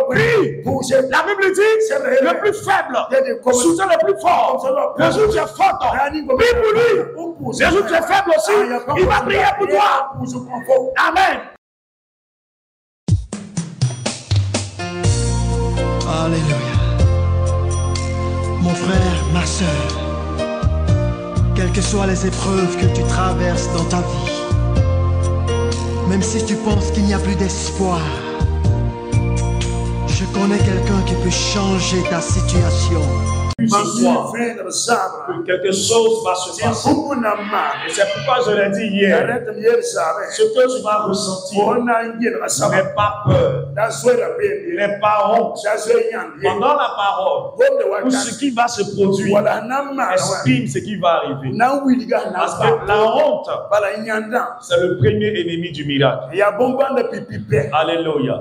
Prie. La Bible dit, le plus faible soutient le plus fort. Le jour où tu es fort, prie pour lui. Le jour où tu es faible aussi, il va prier pour toi. Amen. Alléluia. Mon frère, ma soeur, quelles que soient les épreuves que tu traverses dans ta vie, même si tu penses qu'il n'y a plus d'espoir, je connais quelqu'un qui peut changer ta situation. Ce soir, que quelque chose va se passer. Et c'est pourquoi je l'ai dit hier. Ce que tu vas ressentir n'est pas peur, n'est pas honte. Pendant la parole, tout ce qui va se produire exprime ce qui va arriver. Parce que la honte, c'est le premier ennemi du miracle. Alléluia.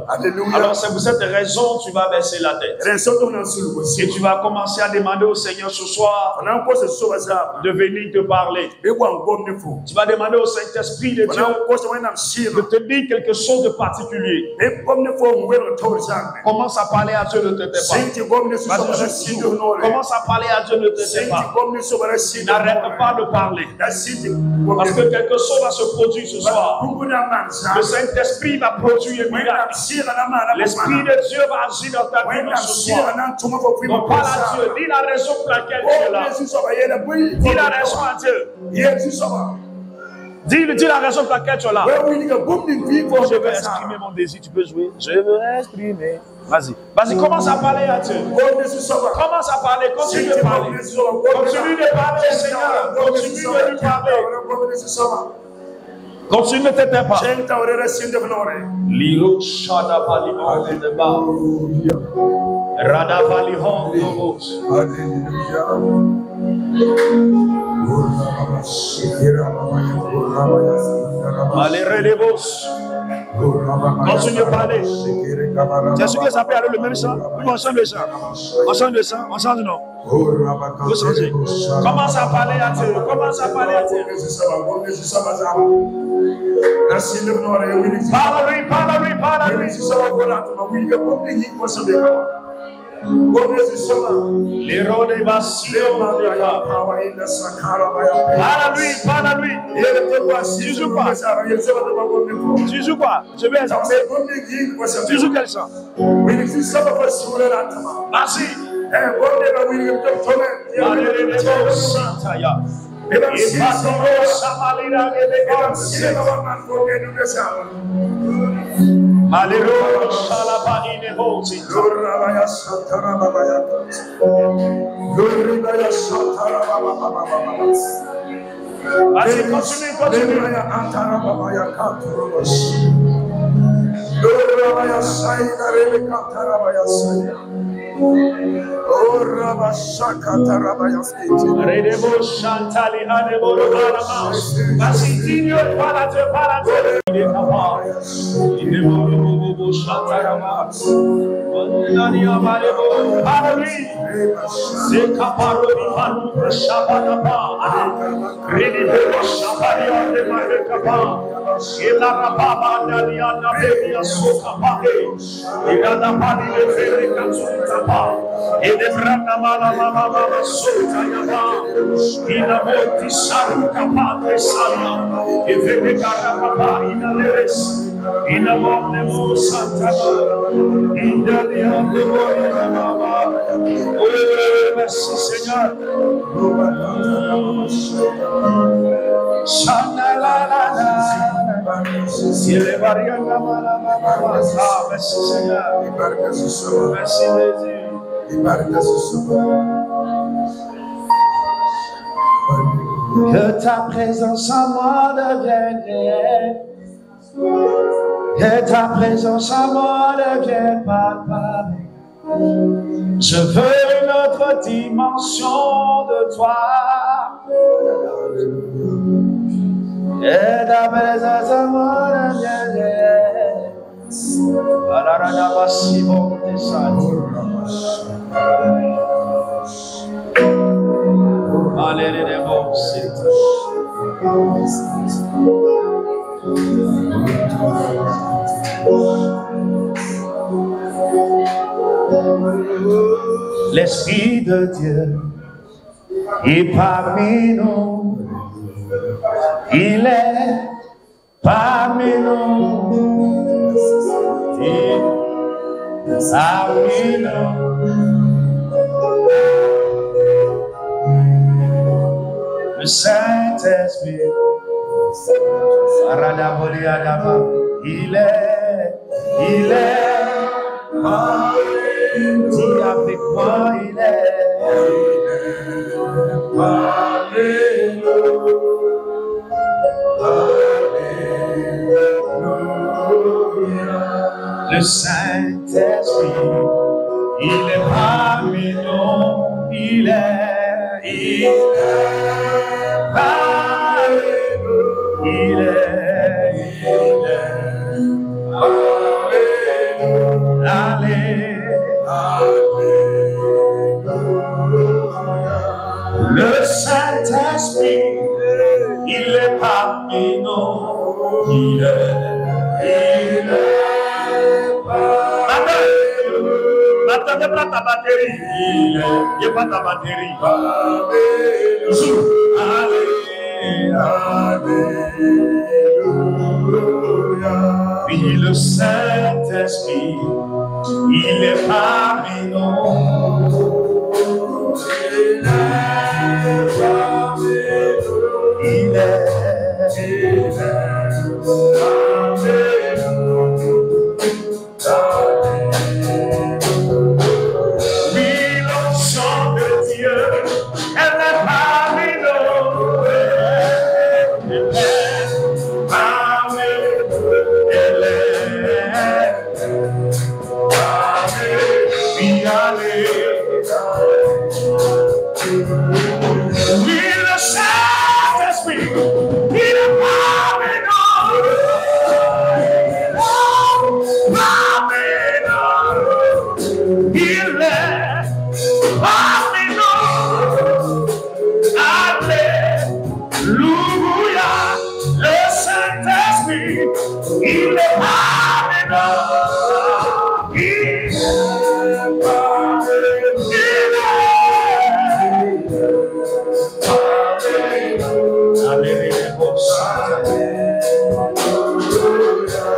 Alors c'est pour cette raison que tu vas baisser la tête. Et tu vas commencer à demander au Seigneur ce soir de venir te parler. Tu vas demander au Saint-Esprit de Dieu de te dire quelque chose de particulier. Commence à parler à Dieu, ne te tais pas. Commence à parler à Dieu, ne te tais pas. N'arrête pas de parler. Parce que quelque chose va se produire ce soir. Le Saint-Esprit va produire un miracle. L'Esprit de Dieu va agir dans ta vie ce soir. Donc parle à Dieu, dis la raison pour laquelle tu es là. Dis la raison à Dieu. Dis la raison pour laquelle tu es là. Je veux exprimer mon désir. Tu peux jouer. Je veux exprimer. Vas-y. Vas-y, commence à parler à Dieu. Commence à parler. Continue de parler. Continue de parler, Seigneur. Continue de lui parler. Continue, ne t'étais pas. Liro Shada Valihon de Ba. Rada Valihon de Bos. Maléré de Bos. Continue de parler. C'est ce que ça peut aller le même chant. On chante le chant. On chante le chant. On chante le nom. Vous changez. Commence à parler à Dieu. Commence à parler à Dieu. Parle-lui, parle-lui, parle-lui. L'héros des bastions. Parle-lui, parle-lui. Tu joues quoi? Tu joues quoi? Je vais expliquer. Tu joues quel chant? Vas-y. Malheureux, Salabani Nevosi. Vas-y, continue, continue. Redebo Chantali Adeboro Alama. Vas-y, dis-le, parle à Dieu, parle à Dieu. Il est capable. Il est mort, Chantarama. Parle-lui. C'est capable de parler, Shabbataba. Redebo Shabbatia de Mahekaba. Il a rababa d'Aliana Bebia Sokapake. Il a la pali de Ferrekatsuntapa. Et de Brana Mala Sotayaba. Il a molti Sarukapa de Sana. Et Vekarababa in Aleres. In a Monemo Santaba. In Dalian de Morinaba. Oh, merci Seigneur. Il est variant la merci Seigneur. Merci Jésus. Que ta présence en moi devienne réelle. Que ta présence en moi devienne palpable. Je veux une autre dimension de toi. Et ta présence en moi devienne réelle. Alarana si bon Allez les bons L'Esprit de Dieu est parmi nous. Il est parmi nous. Il est parmi nous. Le Saint-Esprit, il est dis avec moi, il est le Saint-Esprit, il est parmi nous, il est parmi nous, il est le Saint-Esprit, il est parmi nous, il est n'attendez pas ta batterie, il est pas ta batterie. Alléluia. Puis le Saint-Esprit, il est parmi nous. Il est oui, l'onction de Dieu, elle est parmi nous. Elle est parmi nous. Elle est parmi nous. Oui, oui, le Saint-Esprit, il est parmi nous. Parmi nous. Il est parmi nous. Alléluia. Le Saint-Esprit, il est parmi nous. Il est parmi nous.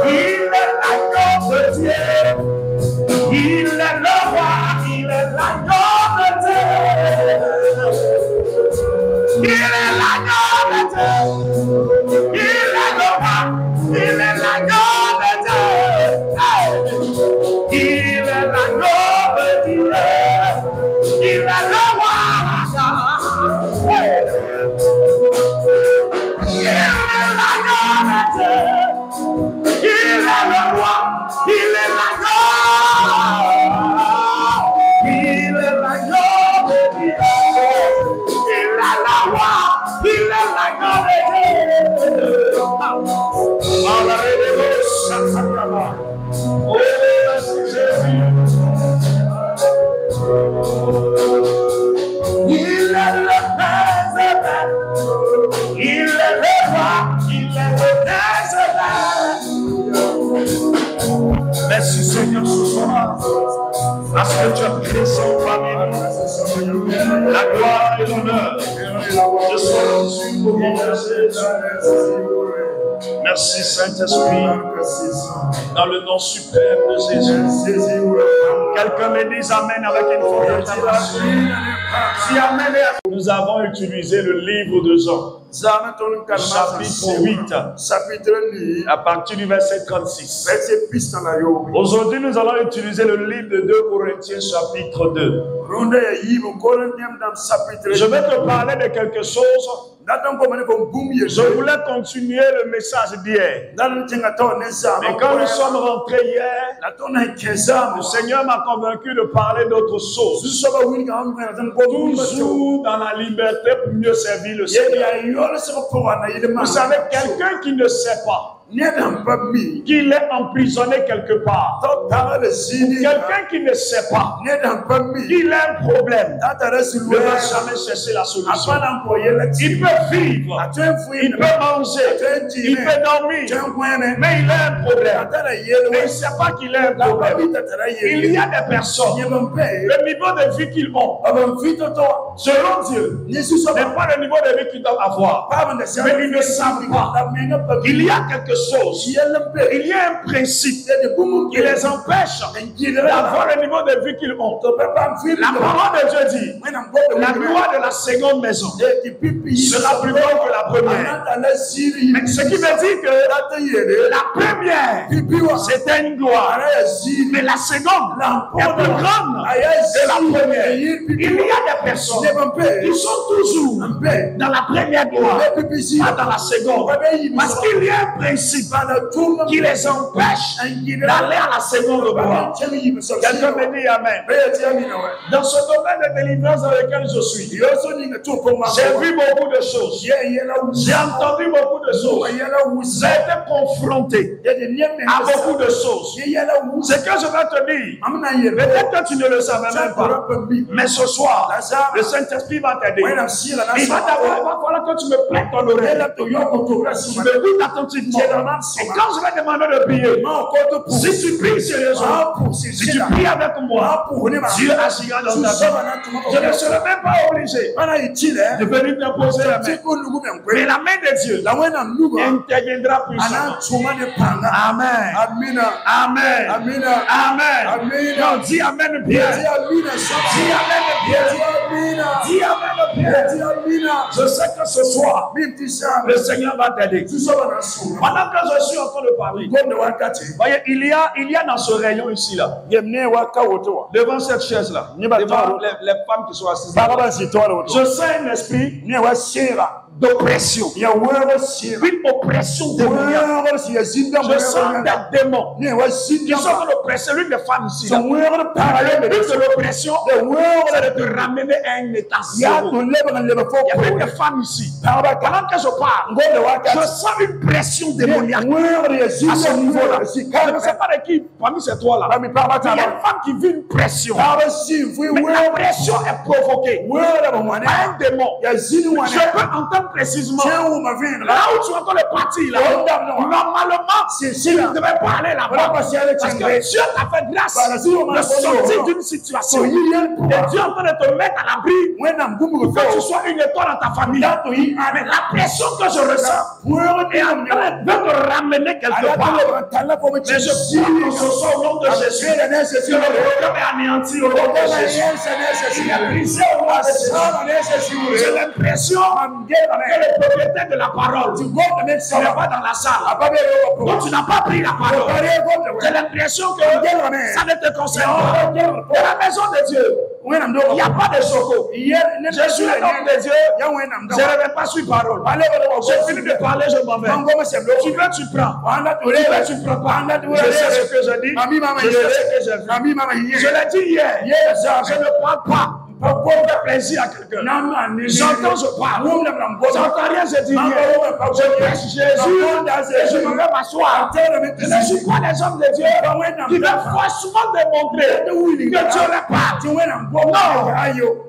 Il est l'agneau de Dieu. Il est le roi. Il est l'agneau de Dieu. Il est l'agneau de Dieu. Il est le roi. Il est l'agneau de Dieu. Il est l'agneau de Dieu. Il est le roi. Il est l'agneau de Dieu. Il est le roi. Il est l'agneau. Il est l'agneau de Dieu. Il est le roi. Il est l'agneau de Dieu. Oh, merci Jésus. Il est le président. Il est le roi. Il est le président. Merci Seigneur ce soir. Parce que tu as présent parmi nous. La gloire et l'honneur. Je sois rendu pour merci Saint-Esprit. Dans le nom suprême de Jésus. Quelqu'un me dise Amen avec une forte acclamation. Si Amen est... Nous avons utilisé le livre de Jean. Chapitre 8. À partir du verset 36. Aujourd'hui, nous allons utiliser le livre de 2 Corinthiens chapitre 2. Je vais te parler de quelque chose. Je voulais continuer le message d'hier. Mais quand nous sommes rentrés hier, le Seigneur m'a convaincu de parler d'autre chose. Toujours dans la liberté pour mieux servir le Seigneur. Vous savez, quelqu'un qui ne sait pas, qu'il est emprisonné quelque part. Quelqu'un qui ne sait pas qu'il a un problème ne va jamais chercher la solution. Il peut vivre, il peut manger, il peut dormir, mais il a un problème. Mais il ne sait pas qu'il a un problème. Il y a des personnes, le niveau de vie qu'ils ont, selon Dieu, n'est pas le niveau de vie qu'ils doivent avoir. Mais ils ne savent pas. Il y a quelque chose, il y a un principe qui les empêche d'avoir le niveau de vie qu'ils ont. La parole de Dieu dit, la loi de la seconde maison sera plus grande que la première. Mais ce qui veut dire que la première, c'était une gloire. Mais la seconde est plus grande que la première. Il y a des personnes qui sont toujours dans la première gloire, pas dans la seconde. Parce qu'il y a un principe qui les empêche d'aller à la seconde gloire. Quelqu'un me dit Amen. Dans ce domaine de délivrance dans lequel je suis, j'ai vu beaucoup de choses. J'ai entendu beaucoup de choses. J'ai été confronté à beaucoup de choses. Ce que je vais te dire, peut-être que tu ne le savais même pas, mais ce soir, le Saint-Esprit va t'aider. Il va falloir que tu me prêtes ton oreille. Tu m'écoutes attentivement. Et quand je vais demander de prier, si tu pries sérieusement, si tu pries avec moi, Dieu agira dans ta vie. Je ne serai même pas obligé de venir t'imposer la main. Mais la main de Dieu interviendra puissamment. Amen. Amen. Amen. Amen. Non, dis Amen bien. Dis Amen bien. Dis Amen bien. Je sais que ce soir, le Seigneur va t'aider. Pendant que je suis en train de parler, voyez, il y a dans ce rayon ici, là, devant cette chaise-là, devant les femmes qui sont assises là, je sens un esprit d'oppression. Une oppression démoniaque. Je sens des démons qui sont en oppression. L'une des femmes ici, là, le but de l'oppression, c'est de te ramener à un état zéro. Il y avait des femmes ici. Pendant que je parle, je sens une pression démoniaque à ce niveau-là. Je ne sais pas de qui parmi ces trois-là. Il y a une femme qui vit une pression. Mais la pression est provoquée par un démon. Je peux entendre précisément là où tu entends le parti là. Normalement, tu ne devais pas aller là-bas. Parce que Dieu t'a fait grâce de sortir d'une situation. Et Dieu est en train de te mettre à l'abri pour que tu sois une étoile dans ta famille. Mais la pression que je ressens est en train de te ramener quelque part. Mais je prie que ce soit au nom de Jésus. Que le programme est anéanti au nom de Jésus. Il est brisé au nom de Jésus. J'ai l'impression que le propriétaire de la parole n'est pas dans la salle. Donc tu n'as pas pris la parole. J'ai l'impression que ça ne te concerne pas. Dans la maison de Dieu, il n'y a pas de choco. Je suis l'homme de Dieu. Je ne vais pas suivre parole. J'ai fini de parler, je m'en vais. Tu veux, tu prends. Tu veux, tu prends pas. Je sais ce que je dis. Je sais ce que j'ai vu. Je l'ai dit hier. Je ne prends pas pour faire plaisir à quelqu'un. J'entends, je parle. J'entends rien, je dis rien. Je prêche Jésus et je me vais m'asseoir. Je ne suis pas les hommes de Dieu qui veulent forcément démontrer que Dieu les parle. Non,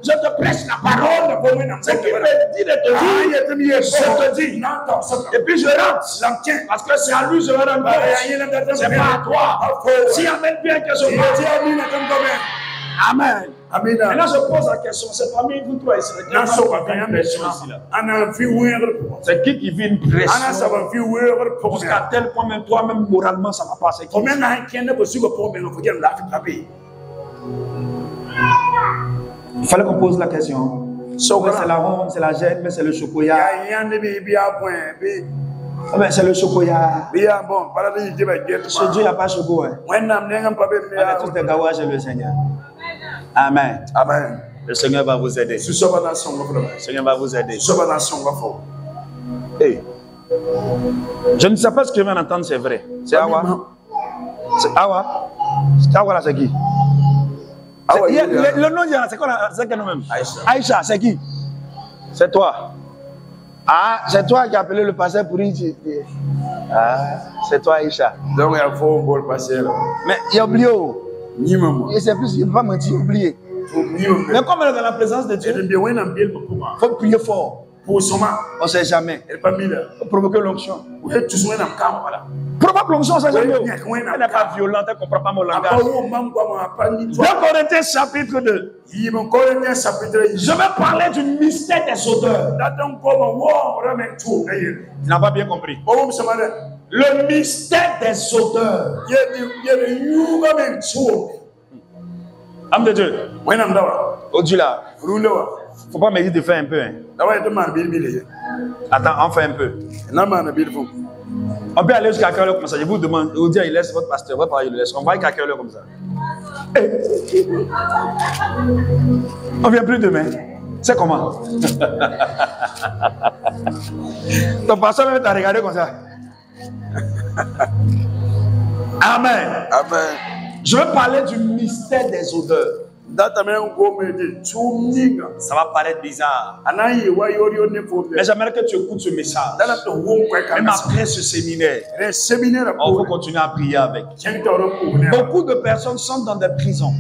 je te prêche la parole. Ce qui me dit de te dire, je te dis. Et puis je rentre. Parce que c'est à lui que je vais rendre compte. C'est pas à toi. Si amène bien que je parle. Amen. Maintenant, je pose la question. C'est parmi vous trois ici. C'est qui vit une pression jusqu'à tel point, même toi-même, moralement, ça va passer. Il fallait qu'on pose la question. C'est la honte, c'est la gêne, mais c'est le chocolat. Mais c'est le chocolat. Chez Dieu, il n'y a pas de chocolat. On est tous des gawages chez le Seigneur. Amen. Amen. Le Seigneur va vous aider. Le Seigneur va vous aider. Hey. Je ne sais pas ce que je viens d'entendre, c'est vrai. C'est Awa. C'est Awa. C'est Awa là, c'est qui? Le nom, c'est quoi? C'est quel nom même? Aïcha, c'est qui? C'est toi. Ah, c'est toi qui as appelé le pasteur pour dire. Ah, c'est toi, Aïcha. Donc, il y a faux bol passé là. Mais il a oublié. Ni maman. Et c'est plus, il ne va pas mentir, oublié. Mais comme elle est dans la présence de Dieu, il faut prier fort. On ne sait jamais. Faut provoquer l'onction. Provoque l'onction, on ne sait jamais. Elle n'est pas violente, elle ne comprend pas mon langage. 2 Corinthiens chapitre 2. Je vais parler du mystère des odeurs. Tu n'as pas bien compris. Le mystère des odeurs. Âme de Dieu. Au-dessus là. Faut pas me dire de faire un peu. Hein. Attends, on fait un peu. On peut aller jusqu'à quelle heure comme ça. Je vous demande, vous dire, il laisse votre pasteur, votre parole, il laisse. On va jusqu'à quelle heure comme ça. On vient plus demain. C'est comment? Ton pasteur va t'a regardé comme ça. Amen. Amen. Je vais parler du mystère des odeurs. Ça va paraître bizarre. Mais j'aimerais que tu écoutes ce message. Même après ce séminaire, on va continuer à prier avec. Beaucoup de personnes sont dans des prisons.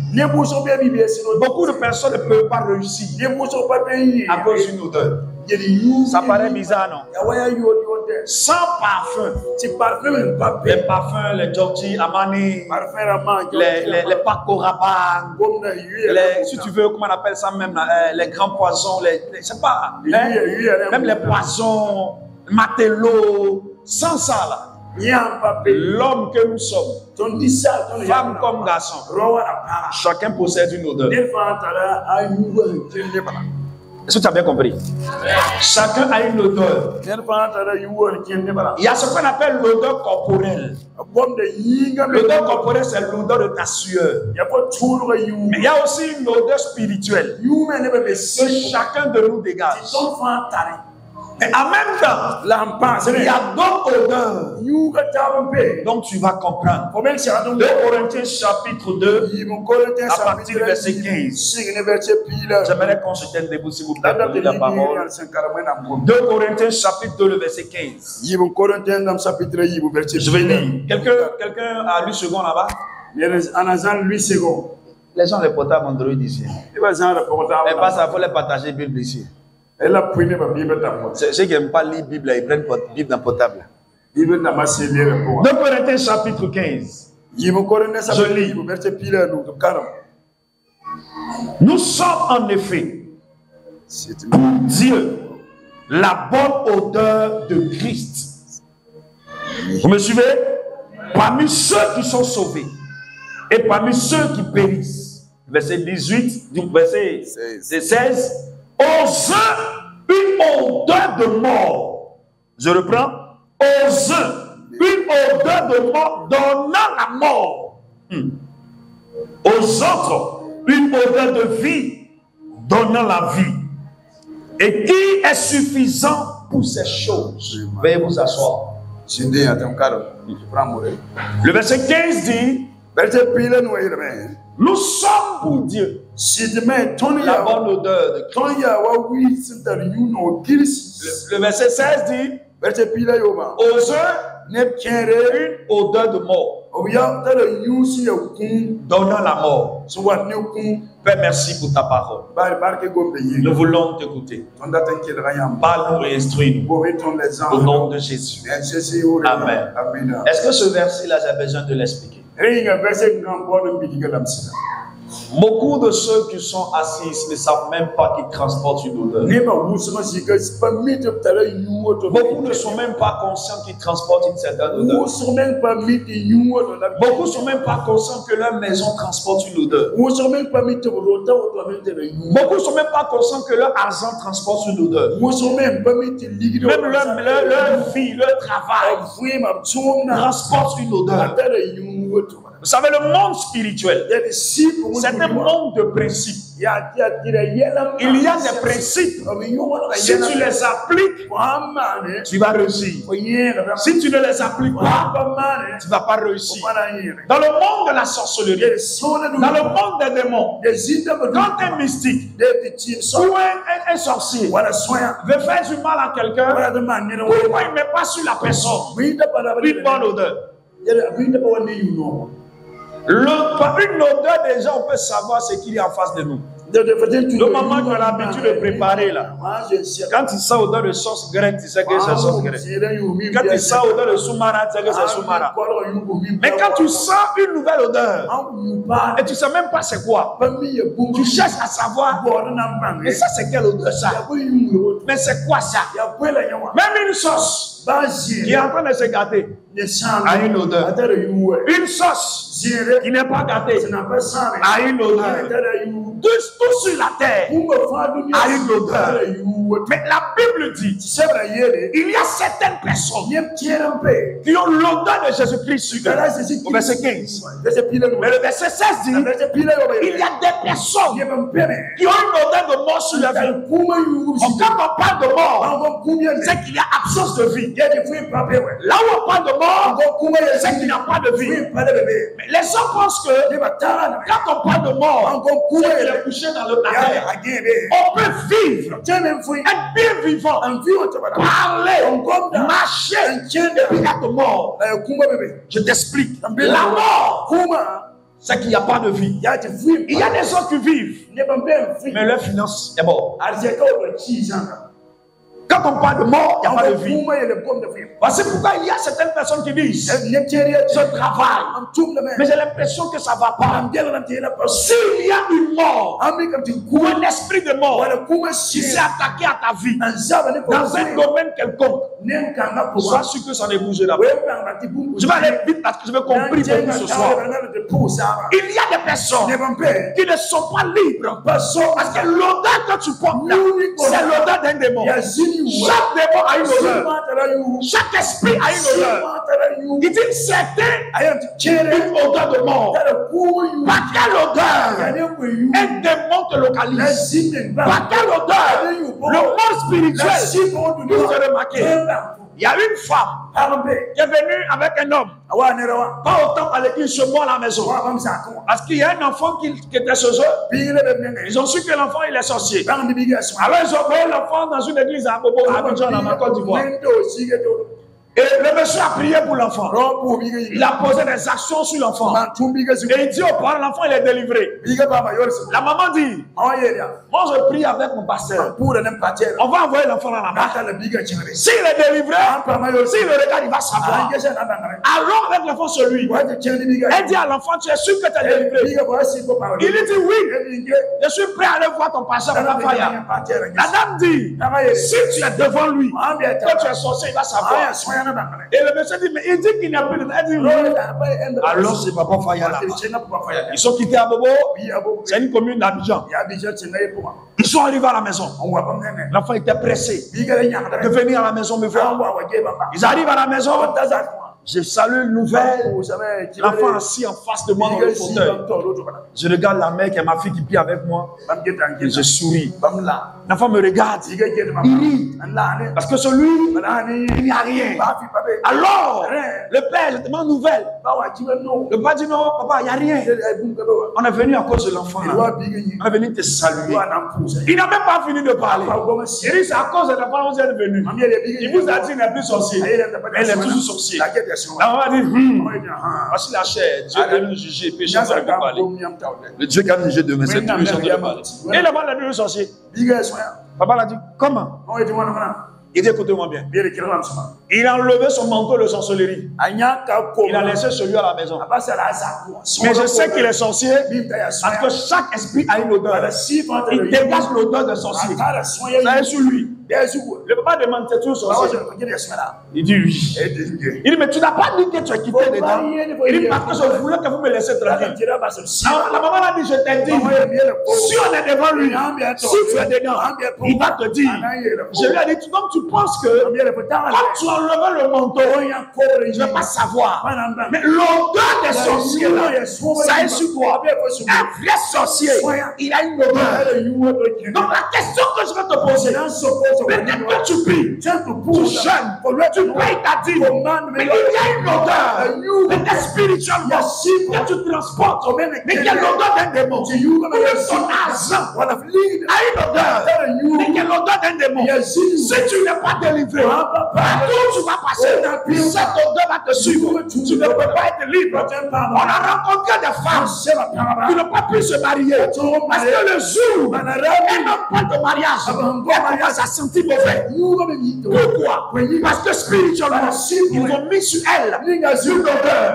Beaucoup de personnes ne peuvent pas réussir à cause d'une odeur. Ça paraît bizarre, non? Sans parfum. Les parfums, les Giorgi, Amani, les Paco Rabanne, si tu veux, comment on appelle ça même, les grands poisons, je sais pas, même les poisons, Matelot, sans ça là. L'homme que nous sommes, femme comme garçon, chacun possède une odeur. Est-ce que tu as bien compris? Chacun a une odeur. Il y a ce qu'on appelle l'odeur corporelle. L'odeur corporelle, c'est l'odeur de ta sueur. Mais il y a aussi une odeur spirituelle que chacun de nous dégage. Mais en même temps, il y a d'autres odeurs dont tu vas comprendre. 2 Corinthiens chapitre 2, à partir du verset 15. J'aimerais qu'on se tienne debout, s'il vous plaît, pour lire la parole. 2 Corinthiens chapitre 2, le verset 15. Je vais lire. Quelqu'un a 8 secondes là-bas? Les gens, les portables Android ici. Et pas ça, il faut les partager Bible ici. Ceux qui n'aiment pas lire la Bible, ils prennent la Bible dans le portable. 2 Corinthiens chapitre 15. Je lis. Nous sommes en effet, pour Dieu, la bonne odeur de Christ. Vous me suivez? Parmi ceux qui sont sauvés et parmi ceux qui périssent. Verset 18, verset 16. Aux uns, une odeur de mort. Je reprends. Aux uns, une odeur de mort donnant la mort. Aux autres, une odeur de vie donnant la vie. Et qui est suffisant pour ces choses? Veuillez vous asseoir. Le verset 15 dit, nous sommes pour Dieu la bonne odeur de Christ. Le verset 16 dit, aux uns, une odeur de mort donnant la mort. Père, merci pour ta parole. Nous voulons t'écouter. Parle-nous et instruis-nous. Au nom de Jésus. Amen. Est-ce que ce verset-là, j'ai besoin de l'expliquer? Beaucoup de ceux qui sont assis ne savent même pas qu'ils transportent une odeur. Beaucoup ne sont même pas conscients qu'ils transportent une certaine odeur. Beaucoup ne sont même pas conscients que leur maison transporte une odeur. Beaucoup ne sont même pas conscients que leur argent transporte une odeur. Même leur vie, leur travail transporte une odeur. Vous savez, le monde spirituel, c'est un monde de principes. Il y a des principes. Si tu les appliques, tu vas réussir. Si tu ne les appliques pas, tu ne vas pas réussir. Dans le monde de la sorcellerie, dans le monde des démons, quand un mystique ou un sorcier veut faire du mal à quelqu'un, pourquoi il ne met pas sur la personne une bonne odeur? Une odeur, déjà, on peut savoir ce qu'il y a en face de nous. Le moment qu'on a l'habitude de préparer là, quand il sent odeur de sauce graine, tu sais que c'est sauce graine. Quand il sent odeur de soumara, tu sais que c'est soumara. Mais quand tu sens une nouvelle odeur, et tu ne sais même pas c'est quoi, tu cherches à savoir, mais ça c'est quelle odeur ça? Mais c'est quoi ça? Même une sauce qui est en train de se gâter a une odeur. Une sauce qui n'est pas gâtée a une odeur. Tout sur la terre a une odeur. Mais la Bible dit, il y a certaines personnes qui ont l'odeur de Jésus-Christ sur eux. Au verset 15. Mais le verset 16 dit, il y a des personnes qui ont une odeur de mort sur leur vie. Quand on parle de mort, c'est qu'il y a absence de vie. Là où on parle de mort, c'est qu'il n'y a pas de vie. Mais les gens pensent que quand on parle de mort, c'est qu'il est couché dans le terre. On peut vivre, être bien vivant, parler, marcher, et puis être mort. Je t'explique. La mort, c'est qu'il n'y a pas de vie. Il y a des gens qui vivent, mais leur finance est morte. Quand on parle de mort, il n'y a pas de vie. Voici pourquoi il y a certaines personnes qui disent, je travaille, mais j'ai l'impression que ça ne va pas. S'il y a une mort, ou un esprit de mort qui s'est attaqué à ta vie, dans un domaine quelconque, sois sûr que ça ne bouge pas. Je vais aller vite parce que je veux comprendre beaucoup ce soir. Il y a des personnes qui ne sont pas libres parce que l'odeur que tu portes là, c'est l'odeur d'un démon. Chaque démon a une odeur. Chaque esprit a une odeur. Il dit certains une odeur de mort. Par quelle odeur un démon te localise? Par quelle odeur le monde spirituel vous a remarqué? Il y a une femme qui est venue avec un homme. Pas autant qu'il se mord à la maison. Parce qu'il y a un enfant qui était chez eux. Ils ont su que l'enfant il est sorcier. Alors ils ont envoyé l'enfant dans une église à Bobo, à Abidjan, en Côte d'Ivoire. Et le monsieur a prié pour l'enfant. Il a posé des actions sur l'enfant. Et il dit aux parents, l'enfant il est délivré. La maman dit, moi je prie avec mon pasteur. On va envoyer l'enfant dans la main. S'il est délivré, s'il le regarde, il va savoir. Alors avec l'enfant sur lui. Elle dit à l'enfant, tu es sûr que tu es délivré? Il lui dit oui. Je suis prêt à aller voir ton pasteur. La dame dit, si tu es devant lui, quand tu es sorcier, il va savoir. Et le monsieur dit, mais il dit qu'il n'y a plus de... Elle dit, oui. Alors c'est Papa Faya là. Ils sont quittés à Bobo. C'est une commune d'Abidjan. Ils sont arrivés à la maison. L'enfant était pressé de venir à la maison me voir. Ils arrivent à la maison. Je salue une nouvelle. L'enfant assis en face de moi dans le fauteuil. Je regarde la mère qui est ma fille qui prie avec moi. Et je souris. L'enfant me regarde. Il rit. Parce que sur lui, il n'y a rien. Alors, le père, je demande nouvelle. Le père dit non, papa, il n'y a rien. On est venu à cause de l'enfant. On est venu te saluer. Il n'a même pas fini de parler. Il dit c'est à cause de l'enfant que vous êtes venu. Il vous a dit qu'il n'est plus sorcier. Mais il est toujours sorcier. La maman dit, voici la chair. Dieu est venu juger et péché sans parler. Le Dieu qui a jugé demain, c'est tout le jour de parler. Et la maman l'a dit le sorcier. Papa l'a dit, comment? Il dit, écoutez-moi bien. Il a enlevé son manteau de sorcellerie. Il a laissé celui à la maison. Mais je sais qu'il est sorcier parce que chaque esprit a une odeur. Il dégage l'odeur de sorcier. Ça est sur lui. Le papa demande, c'est tout sorcier. Il dit oui. Il dit, mais tu n'as pas dit que tu es quitté dedans. Il dit, parce que je voulais que vous me laissiez tranquille. La maman a dit, je t'ai dit, si on est devant lui, si tu es dedans, il va te dire. Je lui ai dit, donc tu penses que quand tu as enlèvent le manteau, je ne vais pas savoir. Mais l'odeur des sorciers, là, ça est sur toi. Un vrai sorcier, il a une odeur. Donc la question que je vais te poser, peut-être que tu pries, tu jeûnes, tu payes ta dîme, mais il y a une odeur, peut-être spirituellement, que tu transportes, mais quelle odeur d'un démon. Son argent a une odeur, mais quelle odeur d'un démon. Si tu n'es pas délivré, partout où tu vas passer, cette odeur va te suivre. Tu ne peux pas être libre. On a rencontré des femmes qui n'ont pas pu se marier parce que le jour, elles n'ont pas de mariage, elles commencent à sentir mauvais. Pourquoi? Parce que spirituellement, ils ont mis sur elles une odeur.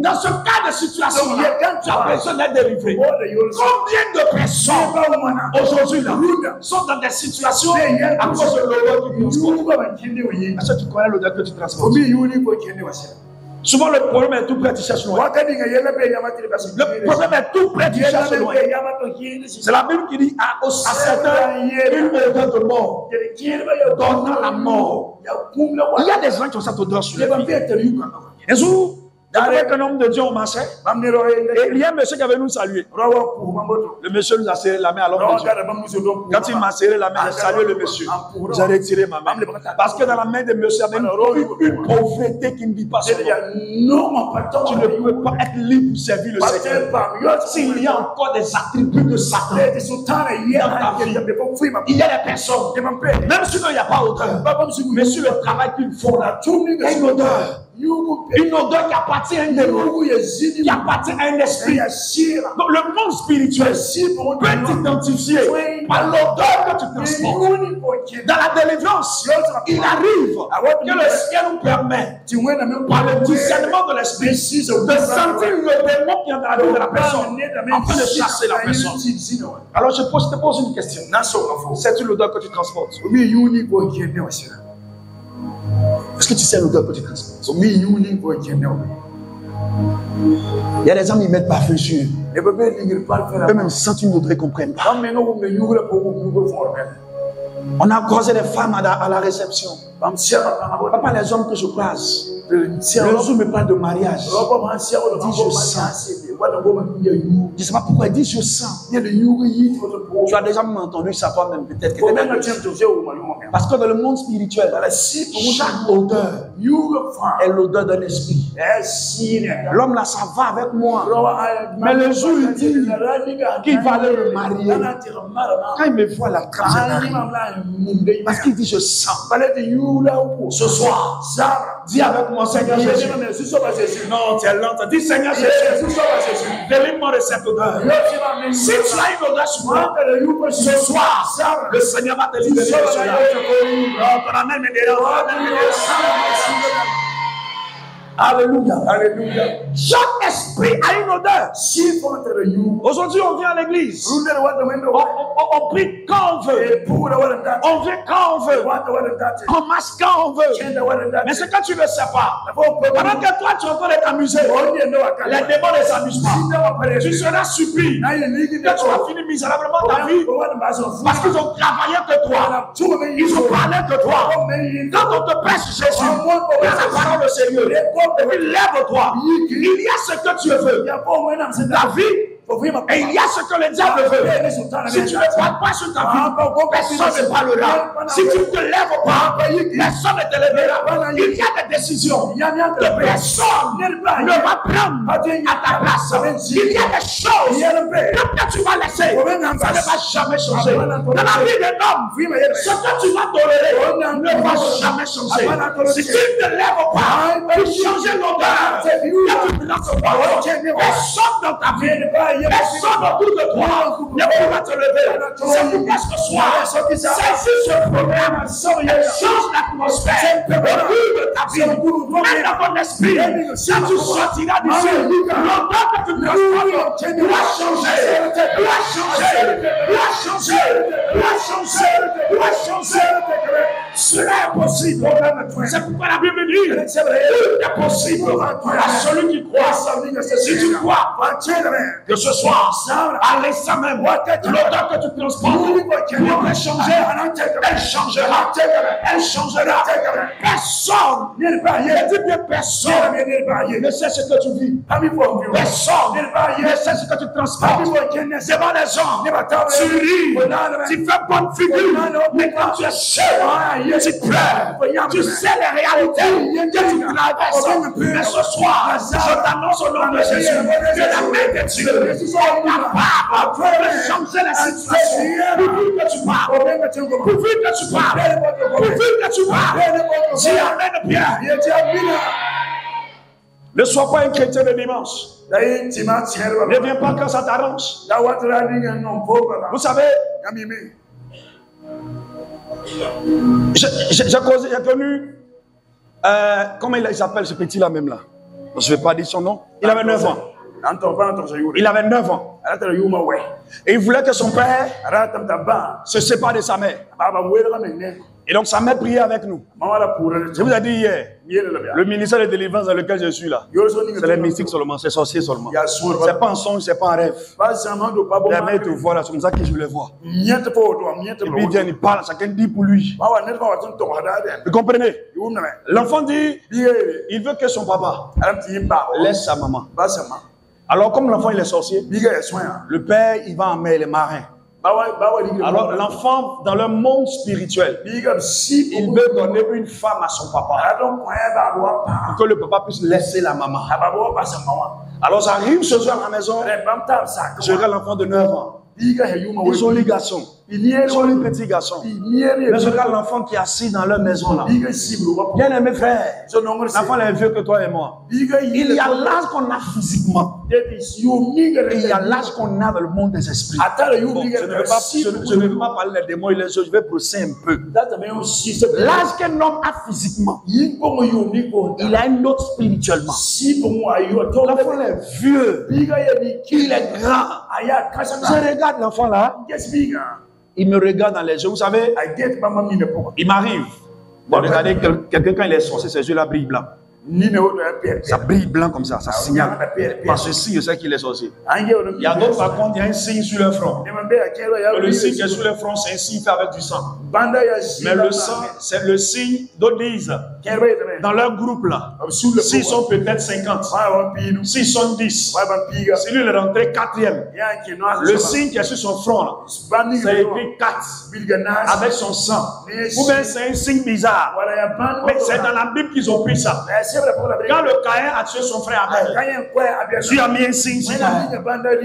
Dans ce cas de situation, tu as besoin d'être délivré. Combien de personnes aujourd'hui sont dans des situations à cause de l'odeur du transport? Est-ce que tu connais l'odeur que tu transportes? Souvent le problème est tout près, tu cherches loin. Le problème est tout près, tu cherches loin. C'est la Bible qui dit à certains une odeur de mort, donnant la mort. Il y a des gens qui ont cette odeur sur les vies. Un jour, avec un homme de Dieu, on marchait. Et il y a un monsieur qui avait nous salué. Le monsieur nous a serré la main à l'homme de Dieu. Quand il m'a serré la main, j'ai salué le monsieur. J'ai retiré ma main. Parce que dans la main de monsieur, il y avait une pauvreté qui ne vit pas son nom. Tu ne peux pas être libre pour servir le Seigneur. S'il y a encore des attributs de Satan dans ta vie, il y a des personnes, même si il n'y a pas odeur, mais sur le travail qu'ils font là, il y a une odeur. Une odeur qui appartient à un démon, qui appartient à un esprit. Donc le monde spirituel peut t'identifier par l'odeur que tu transportes. Dans la délivrance, il arrive que le ciel nous permet, par le discernement de l'esprit, de sentir le démon qui est dans la vie de la personne, afin de chasser la personne. Alors je te pose une question. C'est-tu l'odeur que tu transportes? Est-ce que tu sais l'odeur que tu transportes? Il y a des gens qui mettent parfum sur eux-mêmes sentent une odeur qu'ils ne comprennent pas. On a croisé des femmes à la réception. Papa, les hommes que je croise, le jour me parle de mariage. Dit je sens. Je ne sais pas pourquoi il dit je sens. Tu as déjà entendu ça toi-même peut-être. Parce que dans le monde spirituel, chaque odeur est l'odeur d'un esprit. L'homme là, ça va avec moi. Mais le jour il dit qu'il va aller me marier, quand il me voit la trace, parce qu'il dit je sens. Ce soir, dis avec moi Seigneur Jésus. Non, tu es lent. Dis Seigneur Jésus. Délivre-moi de cette odeur. Si tu as une odeur sur moi, ce soir, le Seigneur va te libérer de cela. Alléluia. Alléluia. Chaque esprit a une odeur. Aujourd'hui, on vient à l'église. On prie quand on veut. On vient quand on veut. On marche quand on veut. Mais ce que tu ne sais pas, pendant que toi tu es en train de t'amuser, les démons ne s'amusent pas. Tu seras surpris que tu vas finir misérablement ta vie parce qu'ils ont travaillé que toi. Ils ont parlé que toi. Quand on te prêche Jésus, il y a la parole de Seigneur. Et puis lève-toi. Il y a ce que tu veux. Ta vie. Et il y a ce que le diable veut. Si tu ne parles pas sur ta vie, personne ne parlera. Si tu ne te lèves pas, personne ne te lèvera. Il y a des décisions que personne ne va prendre à ta place. Il y a des choses que tu vas laisser. Ça ne va jamais changer. Dans la vie d'un homme, ce que tu vas tolérer ne va jamais changer. Si tu ne te lèves pas pour changer l'odeur que tu places pas, personne dans ta vie, personne autour de toi ne pourra te lever. C'est pourquoi ce soir, saisis ce programme, change l'atmosphère autour de ta vie, mets dans ton esprit. Quand tu sortiras d'ici, l'odeur que tu transportes doit changer, doit changer, doit changer, doit changer, doit changer. Cela est possible. possible. C'est pourquoi la Bible dit tout est possible à celui qui croit. Si tu crois que ce soir, à l'instant même, l'odeur que tu transportes pourrait changer, elle changera. Elle changera. Personne, je dis bien personne, ne sait ce que tu vis. Personne ne sait ce que tu transportes devant les gens. Tu ris, tu fais bonne figure, mais quand tu es seul, tu pleures. Tu sais les réalités que tu traverses. Mais ce soir, je t'annonce au nom de Jésus que la main de Dieu est capable de changer la situation. Pourvu que tu parles, pourvu que tu parles, pourvu que tu parles. Dis amen, Pierre. Ne sois pas un chrétien de dimanche. Ne viens pas quand ça t'arrange. Vous savez, j'ai connu, comment il s'appelle ce petit là même là? Je ne vais pas dire son nom. Il avait 9 ans. Il avait 9 ans. Et il voulait que son père se sépare de sa mère. Et donc sa mère priait avec nous. Je vous ai dit hier, le ministère de délivrance dans lequel je suis là, c'est les mystiques seulement, c'est sorciers seulement. C'est pas un songe, c'est pas un rêve. La mère te voit là, c'est comme ça que je le vois. Et puis il vient, il parle, chacun dit pour lui. Vous comprenez? L'enfant dit, il veut que son papa laisse sa maman. Alors comme l'enfant il est sorcier, le père il va en mer, les marins. Alors l'enfant dans le monde spirituel, il veut donner une femme à son papa pour que le papa puisse laisser la maman. Alors j'arrive ce soir à la maison, je regarde l'enfant de 9 ans. Ils ont les garçons, ils ont les petits garçons. Mais je regarde l'enfant qui est assis dans leur maison là. Bien aimé frère, l'enfant est vieux que toi et moi. Il y a l'âge qu'on a physiquement et il y a l'âge qu'on a dans le monde des esprits. Bon, je ne veux pas parler des démons et les choses, je vais brosser un peu. L'âge qu'un homme a physiquement, il a un autre spirituellement. L'enfant est vieux, il est grand. Je regarde l'enfant là, il me regarde dans les yeux. Vous savez, il m'arrive de regarder quelqu'un quand il est sorcier, ses yeux là brillent blanc. Ça brille blanc comme ça signale. Parce que si je sais qu'il est sorcier. Il y a d'autres par contre, il y a un signe sur leur front. Et le signe qui est sur leur front, c'est un signe fait avec du sang. Mais le sang, c'est le signe d'autres disent. Dans leur groupe là, s'ils sont peut-être 50, s'ils sont 10, si lui est rentré 4e, le signe qui est sur son front là, c'est écrit 4 avec son sang. Ou bien c'est un signe bizarre. Mais c'est dans la Bible qu'ils ont pris ça. Quand le Caïn a tué son frère Abel, tu as mis un signe sur Caïn.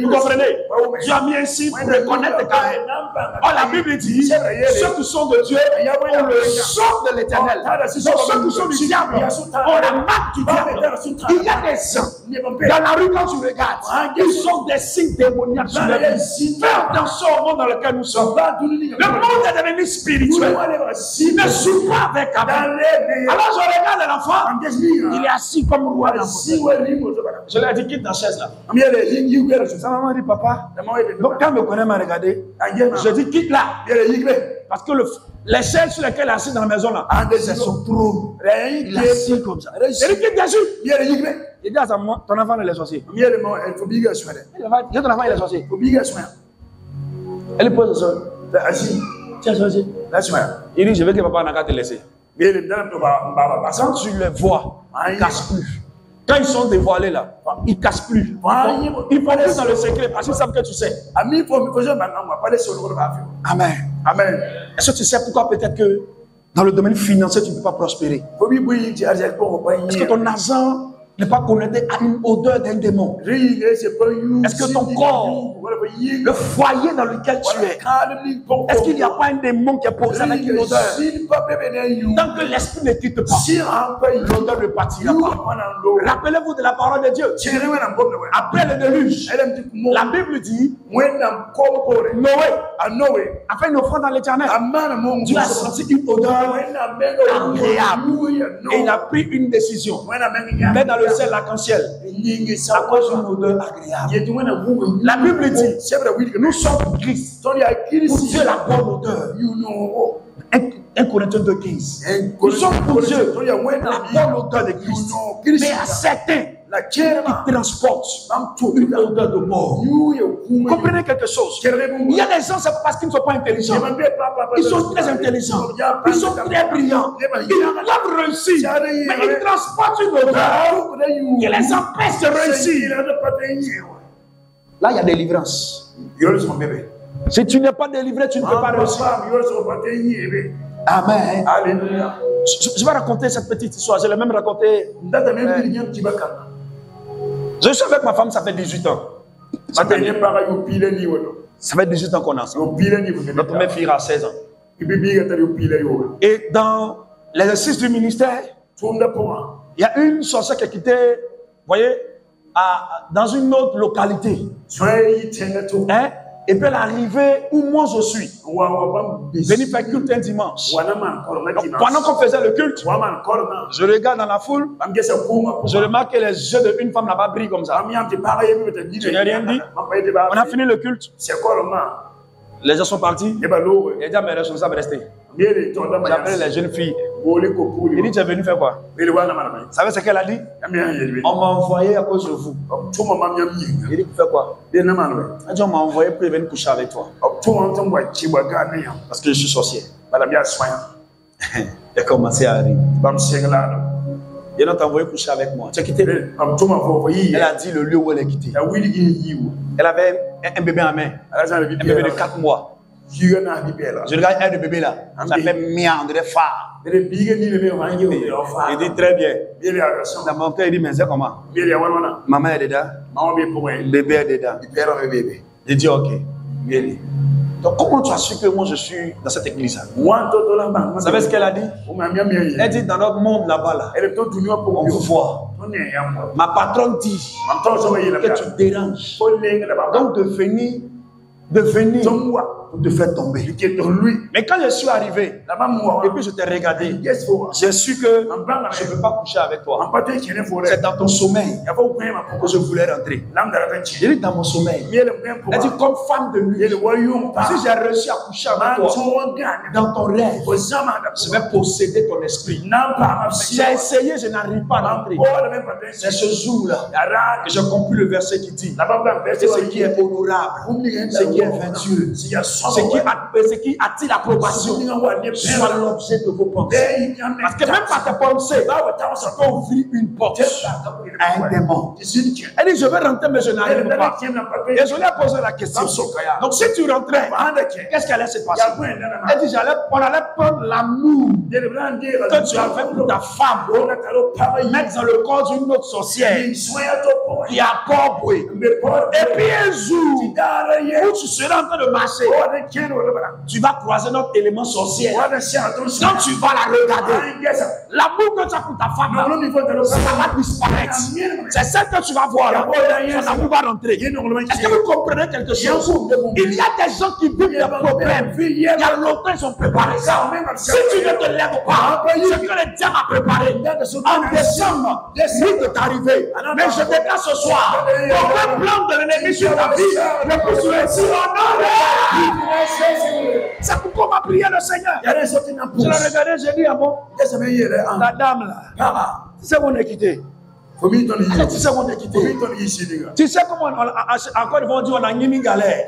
Vous comprenez? Tu as mis un signe pour reconnaître Caïn. Or la Bible dit, ceux qui sont de Dieu ont le sang de l'Éternel. Donc ceux qui sont du diable ont la marque du diable. Il y a des gens dans la rue quand tu regardes, ils ont des signes démoniaques sur leur vie. Fais attention au monde dans lequel nous sommes. Le monde est devenu spirituel. Ne joue pas avec Abel. Alors je regarde l'enfant. Il est assis comme roi. Je lui ai dit, quitte ta chaise là. Sa maman dit, papa. Donc quand me connaît m'a regardé, je dis, quitte là. Parce que les chaises sur lesquelles il est assis dans la maison là, c'est son trône. Il est assis comme ça. Il dit, quitte dessus. Il dit à sa maman, ton enfant il est sorcier. Il dit, ton enfant il est sorcier. Elle pose le sol. Tu es sorcier. Il dit, je veux que papa n'a qu'à te laisser. Quand tu les vois, ils ne cassent plus. Quand ils sont dévoilés là, ils ne cassent plus. Ils vont plus dans le secret parce qu'ils savent que tu sais. Amen. Amen. Est-ce que tu sais pourquoi peut-être que dans le domaine financier tu ne peux pas prospérer? Est-ce que ton argent n'est pas connecté à une odeur d'un démon? Est-ce que ton corps, le foyer dans lequel tu es, est-ce qu'il n'y a pas un démon qui est posé avec une odeur? Tant que l'esprit ne quitte pas, l'odeur ne partira pas. Rappelez-vous de la parole de Dieu. Après le déluge, la Bible dit, Noé a fait une offrande dans l'Éternel. Dieu a senti une odeur agréable et il a pris une décision. Mais dans le ciel, l'arc-en-ciel, à cause d'une odeur agréable. La Bible dit, nous sommes pour Christ. Pour Dieu, la bonne odeur. 1 Corinthiens 2,15. Nous sommes pour Dieu la bonne odeur de Christ. Mais à certains, qui transportent une odeur de mort. Comprenez quelque chose. Il y a des gens, c'est parce qu'ils ne sont pas intelligents. Ils sont très intelligents. Ils sont très brillants. Ils doivent réussir. Mais ils transportent une odeur qui les empêche de réussir. Là, il y a délivrance. Si tu n'es pas délivré, tu ne peux pas réussir. Amen. Alléluia. Je vais raconter cette petite histoire. Je l'ai même racontée. Je suis avec ma femme, ça fait 18 ans. Ça fait 18 ans qu'on est ensemble. Notre première fille a 16 ans. Et dans l'exercice du ministère, il y a une sorcière qui a quitté, vous voyez, dans une autre localité. Hein? Et puis elle est arrivée où moi je suis. Venir faire culte un dimanche. Donc, pendant qu'on faisait le culte, je regarde dans la foule, je remarque que les yeux d'une femme là-bas brillent comme ça. Je n'ai rien dit. On a fini le culte. Les gens sont partis. Et il dit à mes responsables rester. J'ai appelé les jeunes filles. Il dit, tu es venu faire quoi? Vous savez ce qu'elle a dit? On m'a envoyé à cause de vous. Il dit, pour faire quoi? Elle dit, on m'a envoyé pour venir coucher avec toi. Parce que je suis sorcier. Il a commencé à rire. Il a envoyé coucher avec moi. Tu as quitté? Elle a dit le lieu où elle est quittée. Elle avait un bébé en main. Un bébé de 4 mois. Je regarde un de bébé là. Ça fait miam de phare. Il dit très bien. Dans mon cœur, il dit mais c'est comment? Maman est dedans. Bébé est dedans. Il dit ok. Donc comment tu as su que moi je suis dans cette église? Vous savez ce qu'elle a dit? Elle dit dans notre monde là-bas, on vous voit. Ma patronne dit que tu déranges. Donc de venir pour te faire tomber. Mais quand je suis arrivé, et puis je t'ai regardé, j'ai su que je ne peux pas coucher avec toi. C'est dans ton sommeil que je voulais rentrer. J'ai dit dans mon sommeil. Elle dit comme femme de nuit, si j'ai réussi à coucher avec toi, dans ton rêve, je vais posséder ton esprit. J'ai essayé, je n'arrive pas à rentrer. C'est ce jour-là que j'ai compris le verset qui dit que ce qui est honorable, ce qui est vertueux, ce qui attire l'approbation soit l'objet de vos pensées. Parce que même par tes pensées, ça peut ouvrir une porte à un démon. Elle dit, je vais rentrer, mais je n'arrive pas. Et je lui ai posé la question. Donc si tu rentrais, qu'est-ce qui allait se passer? Elle dit, on allait prendre l'amour que tu avais pour ta femme, mettre dans le corps d'une autre sorcière qui a corbeau. Et puis un jour, où tu seras en train de marcher, tu vas croiser notre élément sorcier. Quand tu vas la regarder, l'amour que tu as pour ta femme, ça va disparaître. C'est celle que tu vas voir. Son amour va rentrer. Est-ce que vous comprenez quelque chose? Il y a des gens qui vivent des problèmes. Il y a longtemps, ils ont préparé ça. Si tu ne te lèves pas, ce que le diable a préparé en décembre, risque de t'arriver. Mais je déclare ce soir, aucun plan de l'ennemi sur ta vie ne peut se réussir en ordre. C'est pourquoi on m'a prié le Seigneur. Je l'ai regardé, j'ai dit, ah bon, la dame là, tu sais où on est quitté. Tu sais où on est quitté. Tu sais comment, encore ils vont dire, on a mis une galère.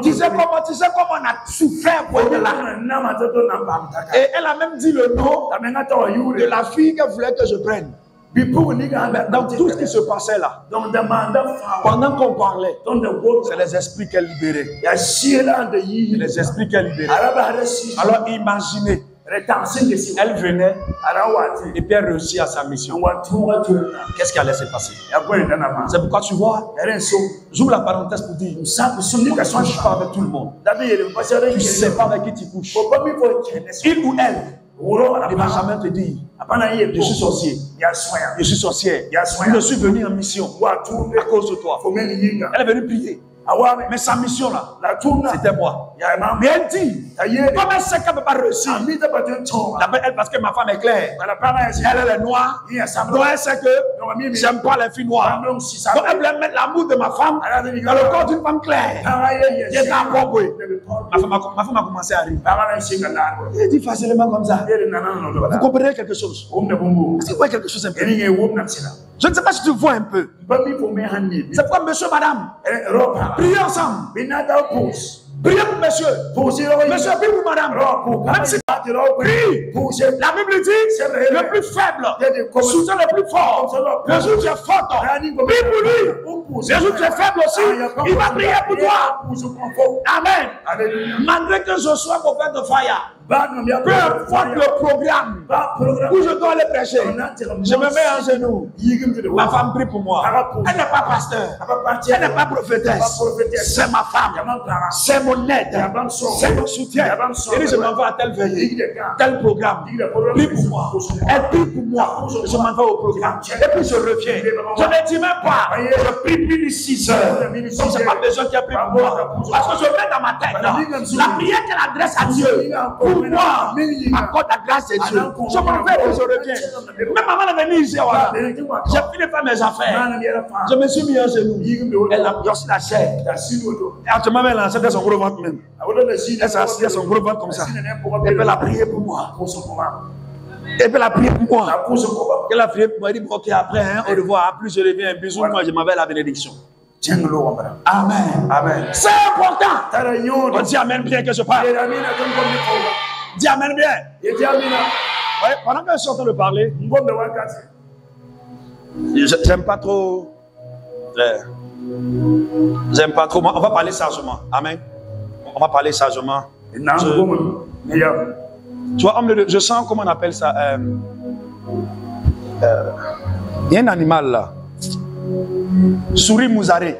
Tu sais comment on a souffert pour être là. Et elle a même dit le nom de la fille qu'elle voulait que je prenne. Dans tout ce qui se passait là, pendant qu'on parlait, c'est les esprits qu'elle libérait. C'est les esprits qu'elle libérait. Alors imaginez, elle venait et puis elle réussit à sa mission. Qu'est-ce qui allait se passer? C'est pourquoi tu vois, j'ouvre la parenthèse pour dire, tu ne couches pas avec tout le monde. Tu ne sais pas avec qui tu couches. Il ou elle ne va jamais te dire, je suis sorcier, je suis sorcière, je suis venu en mission à cause de toi. Elle est venue prier. Mais sa mission là, c'était moi. Mais elle dit, comme elle sait qu'elle ne peut pas réussir, d'abord elle parce que ma femme est claire, elle est noire, donc elle sait que j'aime pas les filles noires. Donc elle voulait mettre l'amour de ma femme dans le corps d'une femme claire. Ma femme a commencé à rire. Elle dit facilement comme ça. Vous comprenez quelque chose? Est-ce que vous voyez quelque chose un peu? Je ne sais pas si tu vois un peu. C'est pourquoi monsieur, madame, priez ensemble. Priez pour monsieur. Monsieur, prie pour madame. Même si prie. La Bible dit le plus faible soutient le plus fort. Le jour où tu es fort, prie pour lui. Le jour où tu es faible aussi, il va prier pour toi. Amen. Malgré que je sois prophète de fire, peu importe le programme où je dois aller prêcher, je me mets en genoux. Ma femme prie pour moi. Elle n'est pas pasteur, elle n'est pas prophétesse. C'est ma femme, c'est mon aide, c'est mon soutien. Elle dit je m'en vais à tel veillée, tel programme. Prie pour moi. Elle prie pour moi. Je m'en vais au programme. Et puis je reviens. Je ne dis même pas, je prie plus de 6 heures. Donc je n'ai pas besoin qu'elle prie pour moi. Parce que je mets dans ma tête la prière qu'elle adresse à Dieu. Pour moi, accorde la grâce de Dieu. Je m'en vais et je reviens. Même avant de venir ici, voilà, j'ai fini de faire mes affaires. Je me suis mis en genoux. Elle a aussi la chair. Et actuellement, elle a lancé son gros ventre même. Elle s'est assise à son gros ventre comme ça. Elle peut la prier pour moi. Elle peut la prier pour moi. Elle a prié pour moi. Elle dit ok, après, hein, au revoir. Plus je reviens, un bisou. Moi, je m'en vais à la bénédiction. Amen. Amen. C'est important. On dit amen bien que je parle. Dis amen bien. Ouais, pendant que je suis en train de parler, j'aime pas trop. J'aime pas trop. On va parler sagement. Amen. On va parler sagement. Tu vois, je sens comment on appelle ça. Il y a un animal là. Souris mousaré.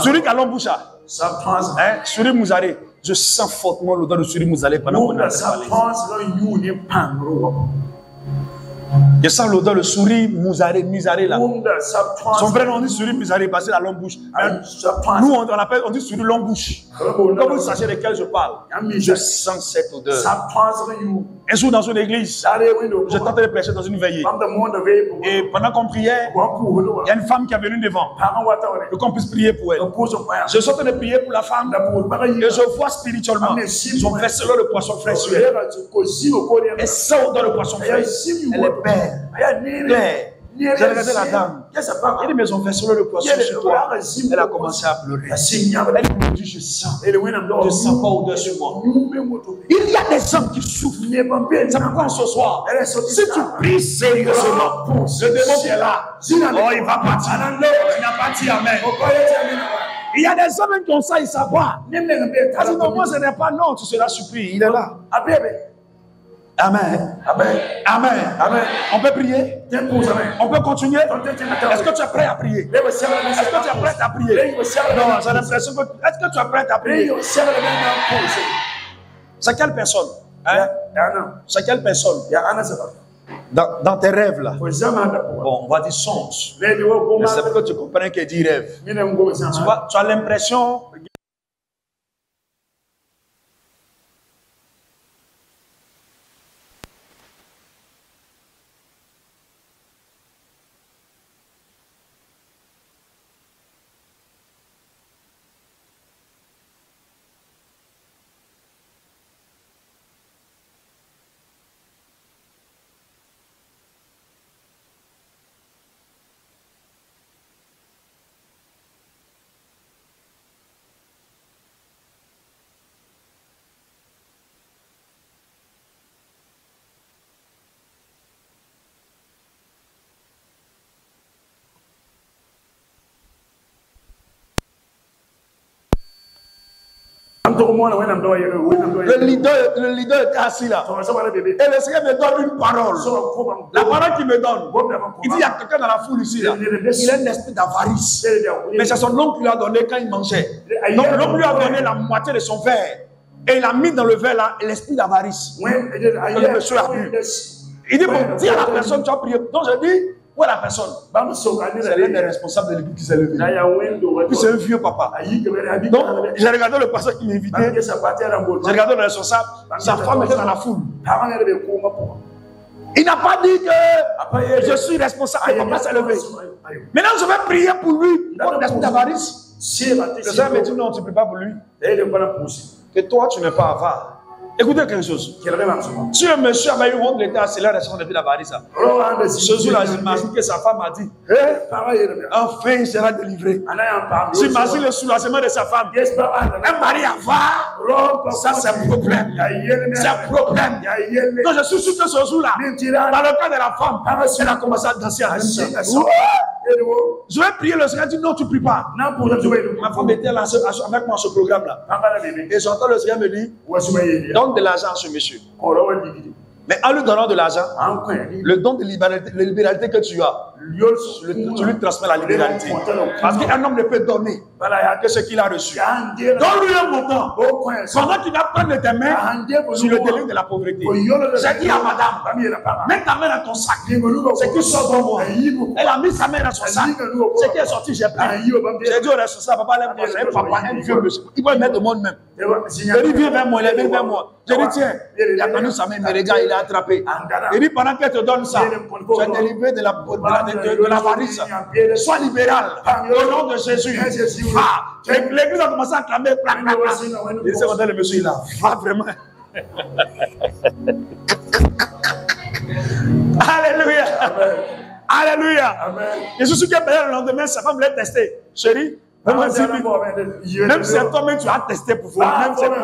Souris calamboucha. Souris mousaré. Je sens fortement l'odeur de souris mousaré pendant qu'on a parlé. Je sens l'odeur de souris mousaré là. Son vrai nom on dit souris mousaré parce que la longue bouche. Nous on dit souris longue bouche. Comme vous sachez de quel je parle. Je sens cette odeur. Un jour dans une église, je tentais de prêcher dans une veillée. Et pendant qu'on priait, il y a une femme qui est venue devant. Et qu'on puisse prier pour elle. Je suis en train de prier pour la femme. Et je vois spirituellement son vesseleur de poisson frais sur elle. Et ça dans le poisson frais. Elle est belle. J'ai regardé la dame. Elle dit mais son vesseleur de poisson sur toi. Elle a commencé à pleurer. Elle me dit je sens pas odeur sur moi. Il y a des hommes qui souffrent. C'est pourquoi ce soir, si tu pries sérieusement, le démon qui est là, oh il va partir. Il n'a pas dit amen. Il y a des hommes qui ont ça, ils savent pas. Parce que non, moi ce n'est pas non, tu seras surpris. Il est là. Amen. Amen. Amen. Amen. On peut prier. On peut continuer. Est-ce que tu es prêt à prier? Est-ce que tu es prêt à prier? Non, j'ai l'impression que. Est-ce que tu es prêt à prier? C'est quelle personne? Hein? C'est quelle personne? Dans tes rêves là. Bon, on va dire songe. Mais c'est pour que tu comprennes qu'il dit rêve. Tu vois, tu as l'impression. Le leader était assis là. Et le Seigneur me donne une parole. La parole qu'il me donne, il dit il y a quelqu'un dans la foule ici là. Il a un esprit d'avarice. Mais c'est son oncle qui lui a donné quand il mangeait. Donc l'oncle lui a donné la moitié de son verre. Et il a mis dans le verre là l'esprit d'avarice. Le monsieur a bu. Il dit bon, dis à la personne tu as prié. Donc je dis, Où est la personne? C'est l'un des responsables de l'église qui s'est levé. Puis c'est un vieux papa. Donc, j'ai regardé le pasteur qui m'invitait. J'ai regardé le responsable. Sa femme était dans la foule. Il n'a pas dit que je suis responsable. Le papa s'est levé. Maintenant, je vais prier pour lui. Comme l'esprit d'avarice. Le Seigneur me dit non, tu ne pries pas pour lui. Que toi, tu n'es pas avare. Écoutez quelque chose. Si un monsieur avait eu honte de l'État, c'est la raison de l'avarice. Ce jour-là, j'imagine que sa femme a dit enfin, il sera délivré. J'imagine le soulagement de sa femme. Un mari avare, ça c'est un problème. C'est un problème. Donc je suis sûr que ce jour-là, dans le cas de la femme, elle a commencé à danser à je vais prier, le Seigneur dit non, tu ne pries pas. Ma femme était là avec moi à ce programme-là. Et j'entends le Seigneur me dire donne de l'argent à ce monsieur. Mais en lui donnant de l'argent, le don de libéralité que tu as, tu lui transmets la libéralité. Parce qu'un homme ne peut donner que ce qu'il a reçu. Donne-lui un montant. Pendant qu'il va prendre de tes mains sur le délai de la pauvreté. J'ai dit à madame, mets ta main dans ton sac. C'est qui sort de moi. Elle a mis sa main dans son sac. C'est qui est sorti, j'ai pris. J'ai dit au responsable, papa, lève-moi. C'est un papa, un vieux monsieur. Il va le mettre de moi même. J'ai dit, viens vers moi, il vient vers moi. J'ai dit, tiens, il a tenu sa main, il me regarde, il a attrapé. Il dit, pendant qu'elle te donne ça, tu es délivré de l'avarice. Sois libéral. Au nom de Jésus. L'église a commencé à clamer. Et c'est quand le monsieur, il a vraiment. Alléluia. Alléluia. Et je suis sûr que le lendemain, sa femme l'a testé. Chérie, même si toi-même tu as testé pour vous, même c'est pour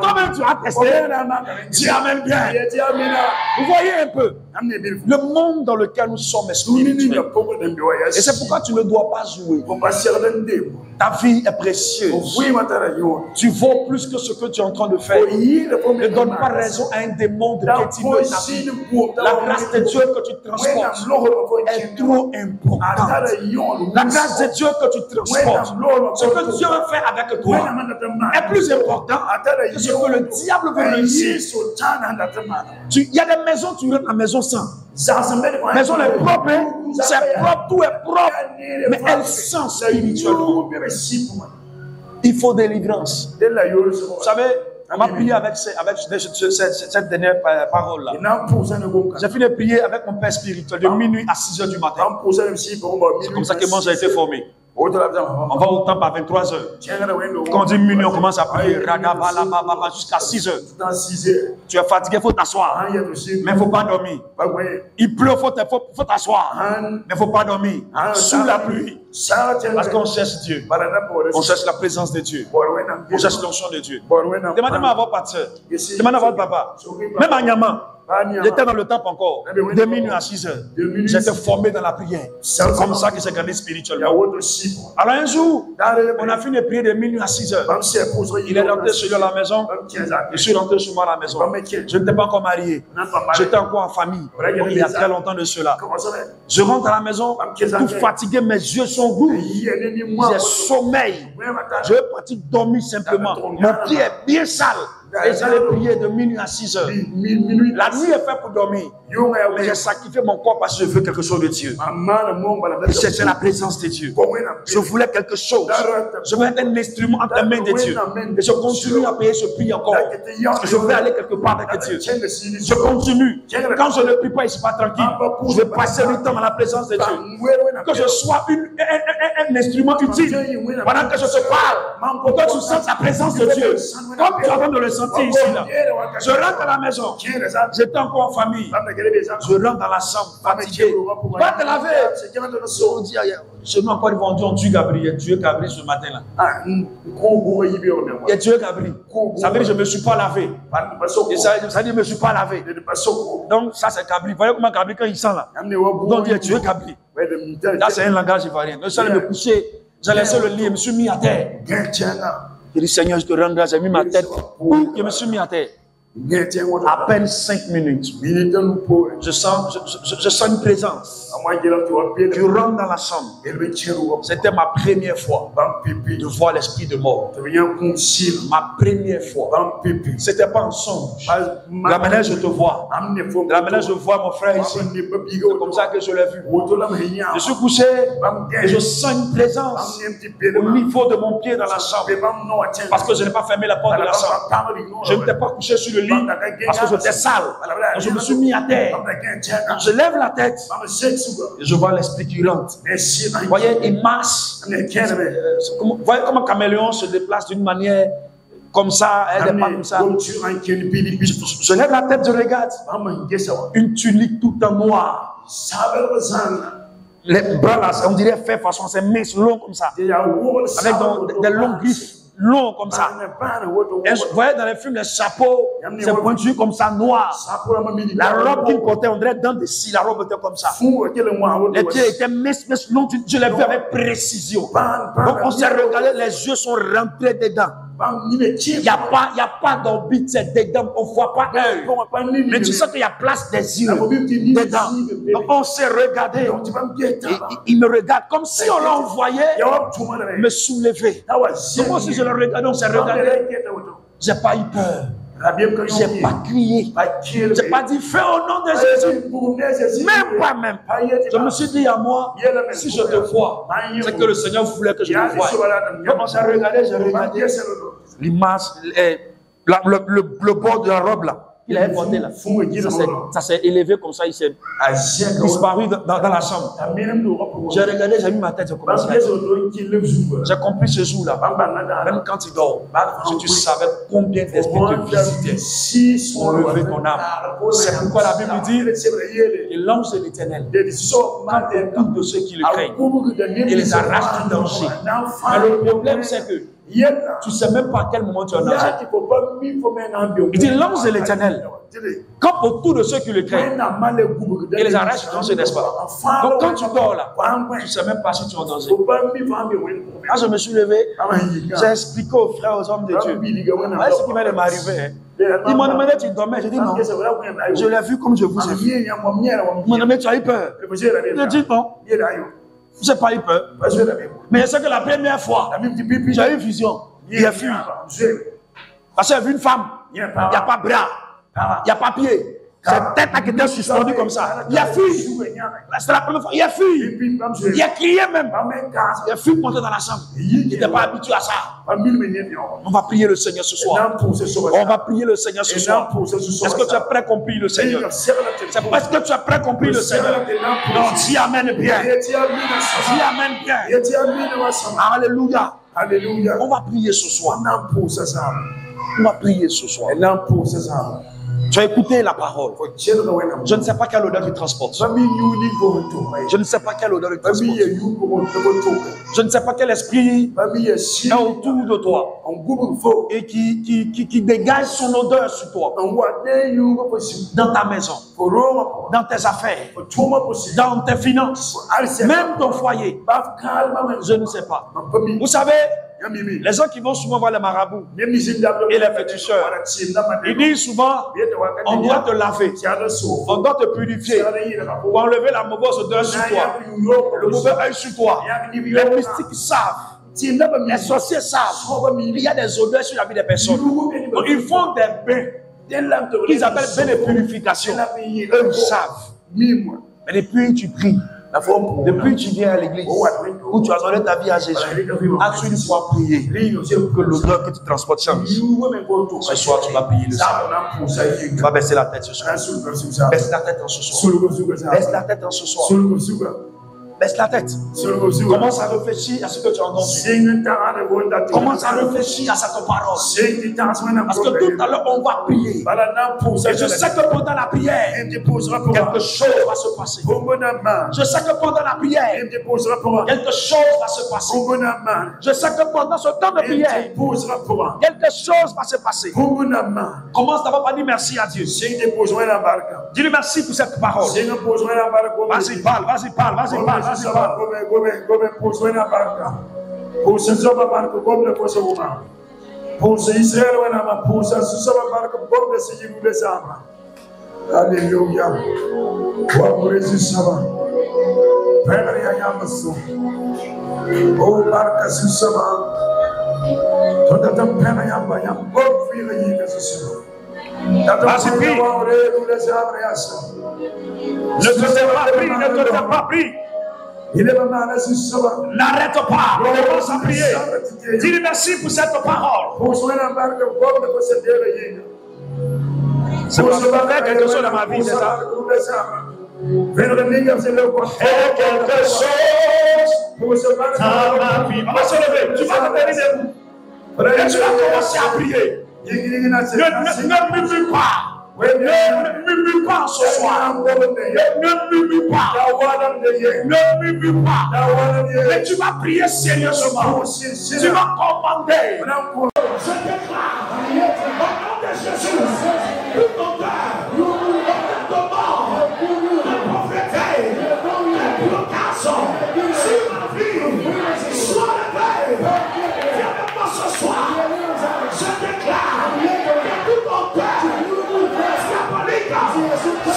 toi-même tu as testé, tu amènes bien. Vous voyez un peu le monde dans lequel nous sommes spirituels. Et c'est pourquoi tu ne dois pas jouer. Ta vie est précieuse. Tu vaux plus que ce que tu es en train de faire. Ne donne pas raison à un démon de piétiner ta vie. La grâce de Dieu que tu transportes est trop importante. La grâce de Dieu que tu transportes, ce que Dieu veut faire avec toi, est plus important que ce que le diable veut réussir. Il y a des maisons, tu rentres à la maison sans. La maison est propre, c'est propre, tout est propre, mais elle sent spirituellement. Il faut délivrance. Vous savez, on va prier avec cette dernière parole-là. J'ai fini de prier avec mon père spirituel de minuit à 6 h du matin. C'est comme ça que moi j'ai été formé. On va au temple à 23 h. Quand on dit minuit, on commence à prier jusqu'à 6 h. Tu es fatigué, il faut t'asseoir. Mais il ne faut pas dormir. Il pleut, il faut t'asseoir. Mais il ne faut pas dormir. Sous la pluie. Parce qu'on cherche Dieu. On cherche la présence de Dieu. On cherche l'onction de Dieu. Demandez-moi à votre pasteur. Demandez à votre papa. Même à Nyama. J'étais dans le temple encore, de minuit à 6 h. J'étais formé dans la prière. C'est comme ça que j'ai grandi spirituellement. Alors un jour, on a fini de prier de minuit à 6 h. Il est rentré chez lui à la maison. Je suis rentré chez moi à la maison. Je n'étais pas encore marié. J'étais encore en famille. Il y a très longtemps de cela. Je rentre à la maison, tout fatigué, mes yeux sont rouges. J'ai sommeil. Je veux partir dormir simplement. Mon pied est bien sale. Et j'allais prier de minuit à 6 h. La nuit est faite pour dormir. Mais j'ai sacrifié mon corps parce que je veux quelque chose de Dieu. C'est la présence de Dieu. Je voulais quelque chose. Je veux être un instrument entre les mains de Dieu. Et je continue à payer ce prix encore. Parce que je veux aller quelque part avec Dieu. Je continue. Quand je ne prie pas, je ne suis pas tranquille. Je vais passer du temps dans la présence de Dieu. Que je sois un instrument utile. Pendant que je te parle, pour que tu sentes la présence de Dieu. Comme tu es en train de le sentir ici. Là. Je rentre à la maison. J'étais encore en famille. Je rentre dans la chambre, fatigué. Va te laver. Je n'ai encore vendu en Dieu Gabriel. Dieu Gabriel ce matin-là. Il y a Dieu Gabriel. Ça veut dire que je ne me suis pas lavé. Et ça veut dire que je ne me suis pas lavé. Donc ça c'est Gabriel. Vous voyez comment Gabriel quand il sent là. Donc il y a Dieu Gabriel. Là c'est un langage ivoirien. Donc je suis allé me coucher. J'ai laissé le lit et me suis mis à terre. J'ai dit Seigneur, je te rends grâce. J'ai mis ma tête. Je me suis mis à terre. À peine 5 minutes. Je sens une présence. Tu rentres dans la chambre. C'était ma première fois de voir l'esprit de mort. Ma première fois. C'était pas un songe. De la manière je te vois. De la manière je vois mon frère ici. C'est comme ça que je l'ai vu. Je suis couché et je sens une présence au niveau de mon pied dans la chambre. Parce que je n'ai pas fermé la porte de la chambre. Je n'étais pas couché sur le lit parce que j'étais sale. Donc je me suis mis à terre. Donc je lève la tête et je vois l'esprit qui rentre. Vous voyez, il marche. Vous voyez comment un caméléon se déplace d'une manière comme ça, elle n'est pas comme ça. Je lève la tête, je regarde. Une tunique toute en noir. Les bras là, on dirait fait façon, c'est mince, long comme ça. Avec des longs griffes. Long comme ça. Et vous voyez dans les films, les chapeaux, c'est pointu comme ça, noir. La robe qu'il portait, on dirait dans des cils, la robe était comme ça. Les pieds étaient minces, long, je l'ai vu avec précision. Donc on s'est regardé, les yeux sont rentrés dedans. Il n'y a pas d'orbite, c'est dedans, on ne voit pas œil. Mais tu sais qu'il y a place des yeux dedans. Donc on s'est regardé. Et il me regarde comme si on l'envoyait me soulever. Donc moi aussi je le regardais, on s'est regardé. J'ai pas eu peur. J'ai pas crié. J'ai pas dit fais au nom de Jésus. Même pas même. Je me suis dit à moi, si je te vois, c'est que le Seigneur voulait que je te voie. Donc on s'est regardé, j'ai regardé l'image, le bord de la robe là. Il avait porté là. Ça s'est élevé comme ça, il s'est disparu dans la chambre. J'ai regardé, j'ai mis ma tête, j'ai commencé à dire. J'ai compris ce jour-là. Même quand il dort, si tu savais combien d'esprits te visitaient pour lever ton âme. C'est pourquoi la Bible dit que l'ange de l'Éternel s'occupe de ceux qui le craignent et les arrache du danger. Mais le problème, c'est que tu ne sais même pas à quel moment tu es en danger. Il dit l'ange de l'Éternel campe autour de ceux qui le craignent et les arrache du danger, n'est-ce pas? Donc quand tu dors là, tu ne sais même pas si tu es en danger. Quand je me suis levé, j'ai expliqué aux frères, aux hommes de Dieu. Voilà ce qui vient de m'arriver. Ils m'ont demandé tu dormais. J'ai dit non. Je l'ai vu comme je vous ai vu. Ils m'ont demandé tu as eu peur. J'ai dit non. Je n'ai pas eu peur. Mais je sais que la première fois, j'ai eu vision. Il a fui. Parce que j'ai vu une femme. Il n'y a pas bras. Il n'y a pas pied. Cette tête qui était suspendue comme ça. Il a fui. C'est la première fois. Il a fui. Il a crié même. Il a fui pour monter dans la chambre. Il n'était pas habitué à ça. On va prier le Seigneur ce soir. On va prier le Seigneur ce soir. Est-ce que tu es prêt qu'on prie le Seigneur? C'est parce que tu es prêt qu'on prie le Seigneur. Non, dis amen bien. Dis amen bien. Alléluia. Alléluia. On va prier ce soir. On va prier ce soir. Tu as écouté la parole. Je ne sais pas quelle odeur tu transportes. Je ne sais pas quelle odeur tu transportes. Je ne sais pas quel esprit est autour de toi et qui dégage son odeur sur toi. Dans ta maison, dans tes affaires, dans tes finances, même ton foyer. Je ne sais pas. Vous savez, les gens qui vont souvent voir les marabouts et les féticheurs, ils disent souvent on doit te laver, on doit te purifier pour enlever la mauvaise odeur sur toi, le mauvais œil sur toi. Les mystiques savent, les sorciers savent, il y a des odeurs sur la vie des personnes. Donc ils font des bains qu'ils appellent bains de purification. Eux ils savent. Mais depuis tu pries, depuis tu viens à l'église, où tu as donné ta vie à Jésus, as-tu une fois prié que l'odeur que tu transportes change? Ce soir, tu vas prier le Seigneur. Tu vas baisser la tête ce soir. Baisse la tête en ce soir. Baisse la tête en ce soir. Baisse la tête. Commence à réfléchir à ce que tu as entendu. Commence à réfléchir à cette parole. Parce que tout à l'heure, on va prier. Et je sais que pendant la prière, quelque chose va se passer. Je sais que pendant la prière, quelque chose va se passer. Je sais que pendant ce temps de prière, quelque chose va se passer. Commence d'abord par dire merci à Dieu. Dis-lui merci pour cette parole. Vas-y, parle, vas-y, parle, vas-y, parle. Alléluia. Vas-y, prie. Ne te laisse pas pris, ne te laisse pas pris. N'arrête pas, commence à prier. Dis merci pour cette parole. C'est pour faire quelque chose dans ma vie, c'est ça? Et quelque chose dans ma vie. On va se lever, tu vas te tenir debout. Et tu vas commencer à prier. Ne murmure pas. Ne murmure pas ce soir. Ne murmure pas. Ne murmure pas. Mais tu vas prier sérieusement. Tu vas commander. Je déclare au nom de Jésus, tout ton cœur, ton mort, de prophétie, de blocage sur ma vie, soit levé. Viens avec moi ce soir. Je déclare que tout ton cœur, satanique, que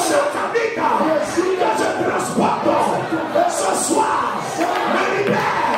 je transporte ce soir, me libère.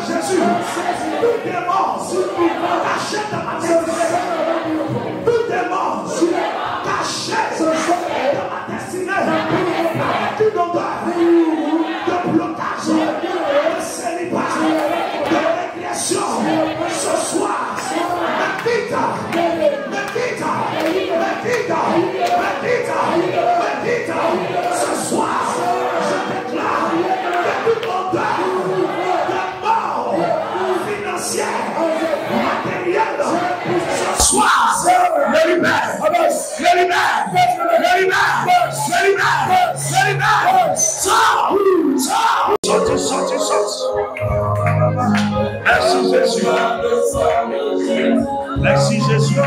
Jésus, tout démon caché dans ma destinée, tout démon caché dans ma destinée, avec une odeur de blocage, de célibat, de régression, ce soir, médite, ce soir, je déclare que toute odeur matériel ce soir, le libère, Merci Jésus. Merci Jésus.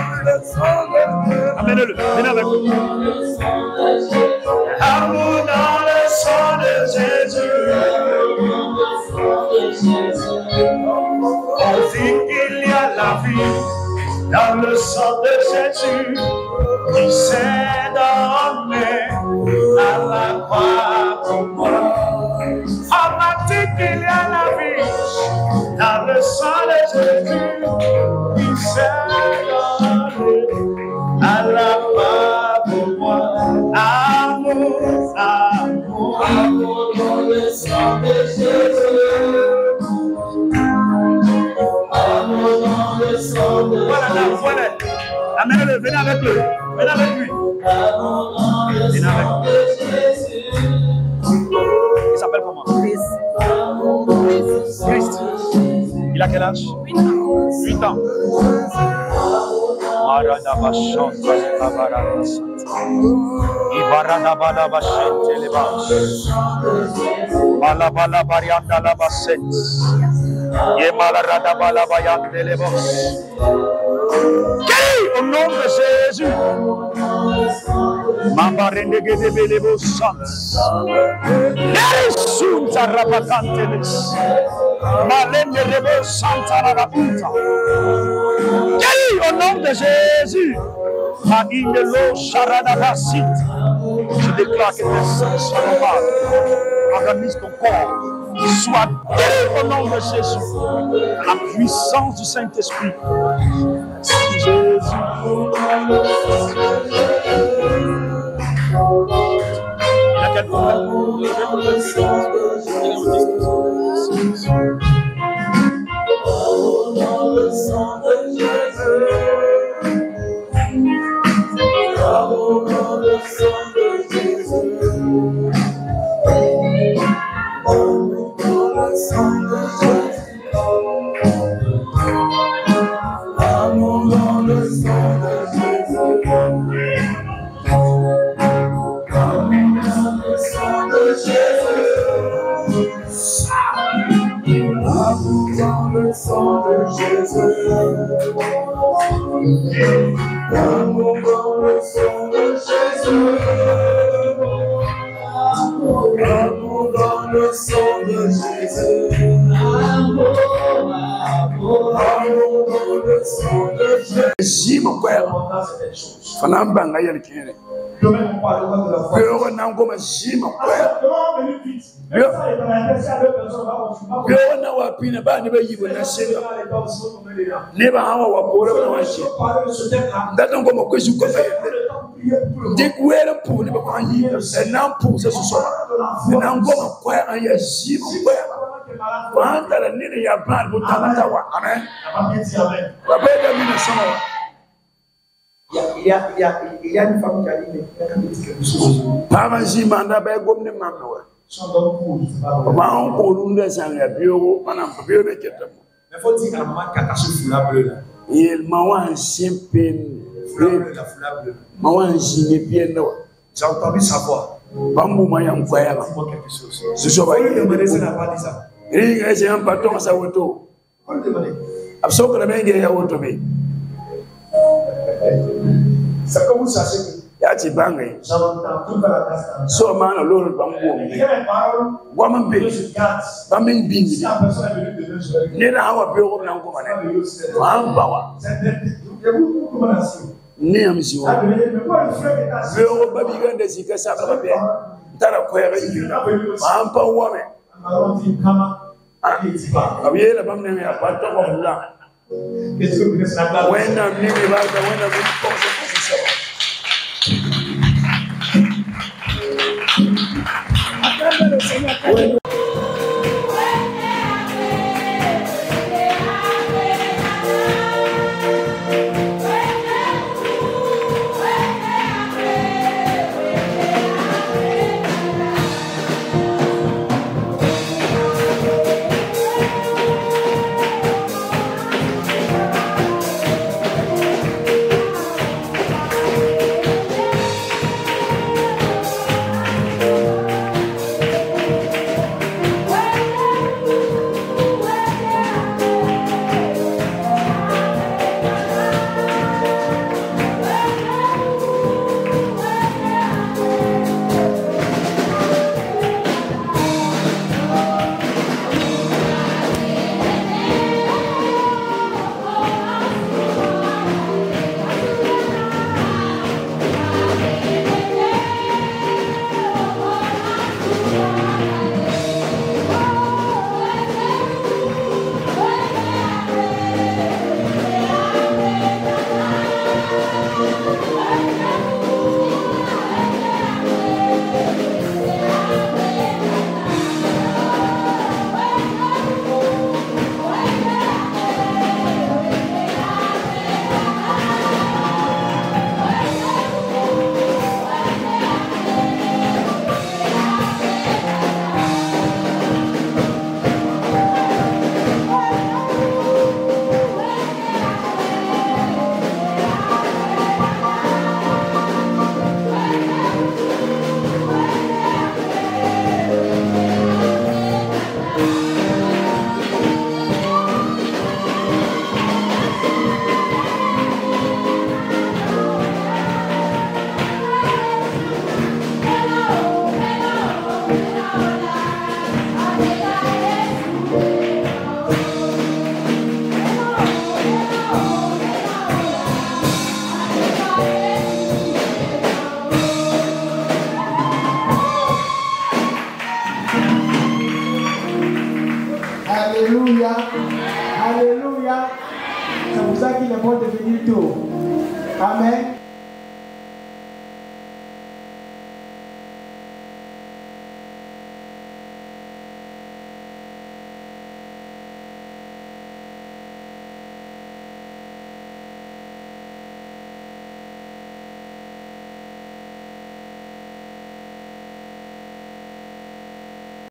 Amène-le, viens avec nous. Amour dans le sang de Jésus. On dit qu'il y a la vie dans le sang de Jésus qui s'est donné à la croix pour moi. On m'a dit qu'il y a la vie dans le sang de Jésus qui s'est donné à la croix pour moi. Amour, amour, amour dans le sang de Jésus. Voilà. Amène-le, venez avec lui. Venez avec lui. Venez avec lui. Il s'appelle comment? Christ. Il a quel âge? 8 ans. Au nom de Jésus, au nom de Jésus, je déclare que tes sens soient normales. Organise ton corps. Soit guéri au nom de Jésus. La puissance du Saint-Esprit. Merci Jésus. Il a Fanambanga yelkene. Yo nangoma zima kwa. Yo na wapina bani bayibo na senga. Neba hawa wapora na washi. Ndata ngoma kwezu kwa baye. Ndikwera pu ne bakwanyi. Na pu se susoma. Na ngoma kwa aya zima kwa. Wanda nini ya bani butamata wa. Amen. Babeda mina sama. Il y a une femme qui a dit pas vas-y manda ba gomne mamwa ma on ko lunde sanga bio mana bio be ketam mais faut dire à maman ka caché foulard bleu là il m'a un simple la foulard bleu ma wan jine bien là j'ai entendu sa voix bambu ma yang kwa ya quelque chose je suis pas il me n'a pas dit ça il est un patron sa auto on demande absolument la main ya auto mais c'est comme ça c'est ya ti bangé so man lolu bambo gwama be bamin bindi ni na hawa be ko nan ko mane wamba wa ni amisi wa be ko babi gande sika saka babe tara ko ya be wamba wa me abiye la bamne ya pato ko la when I'm near about the when I'm Alléluia. Alléluia. C'est pour ça qu'il est bon de venir tôt. Amen.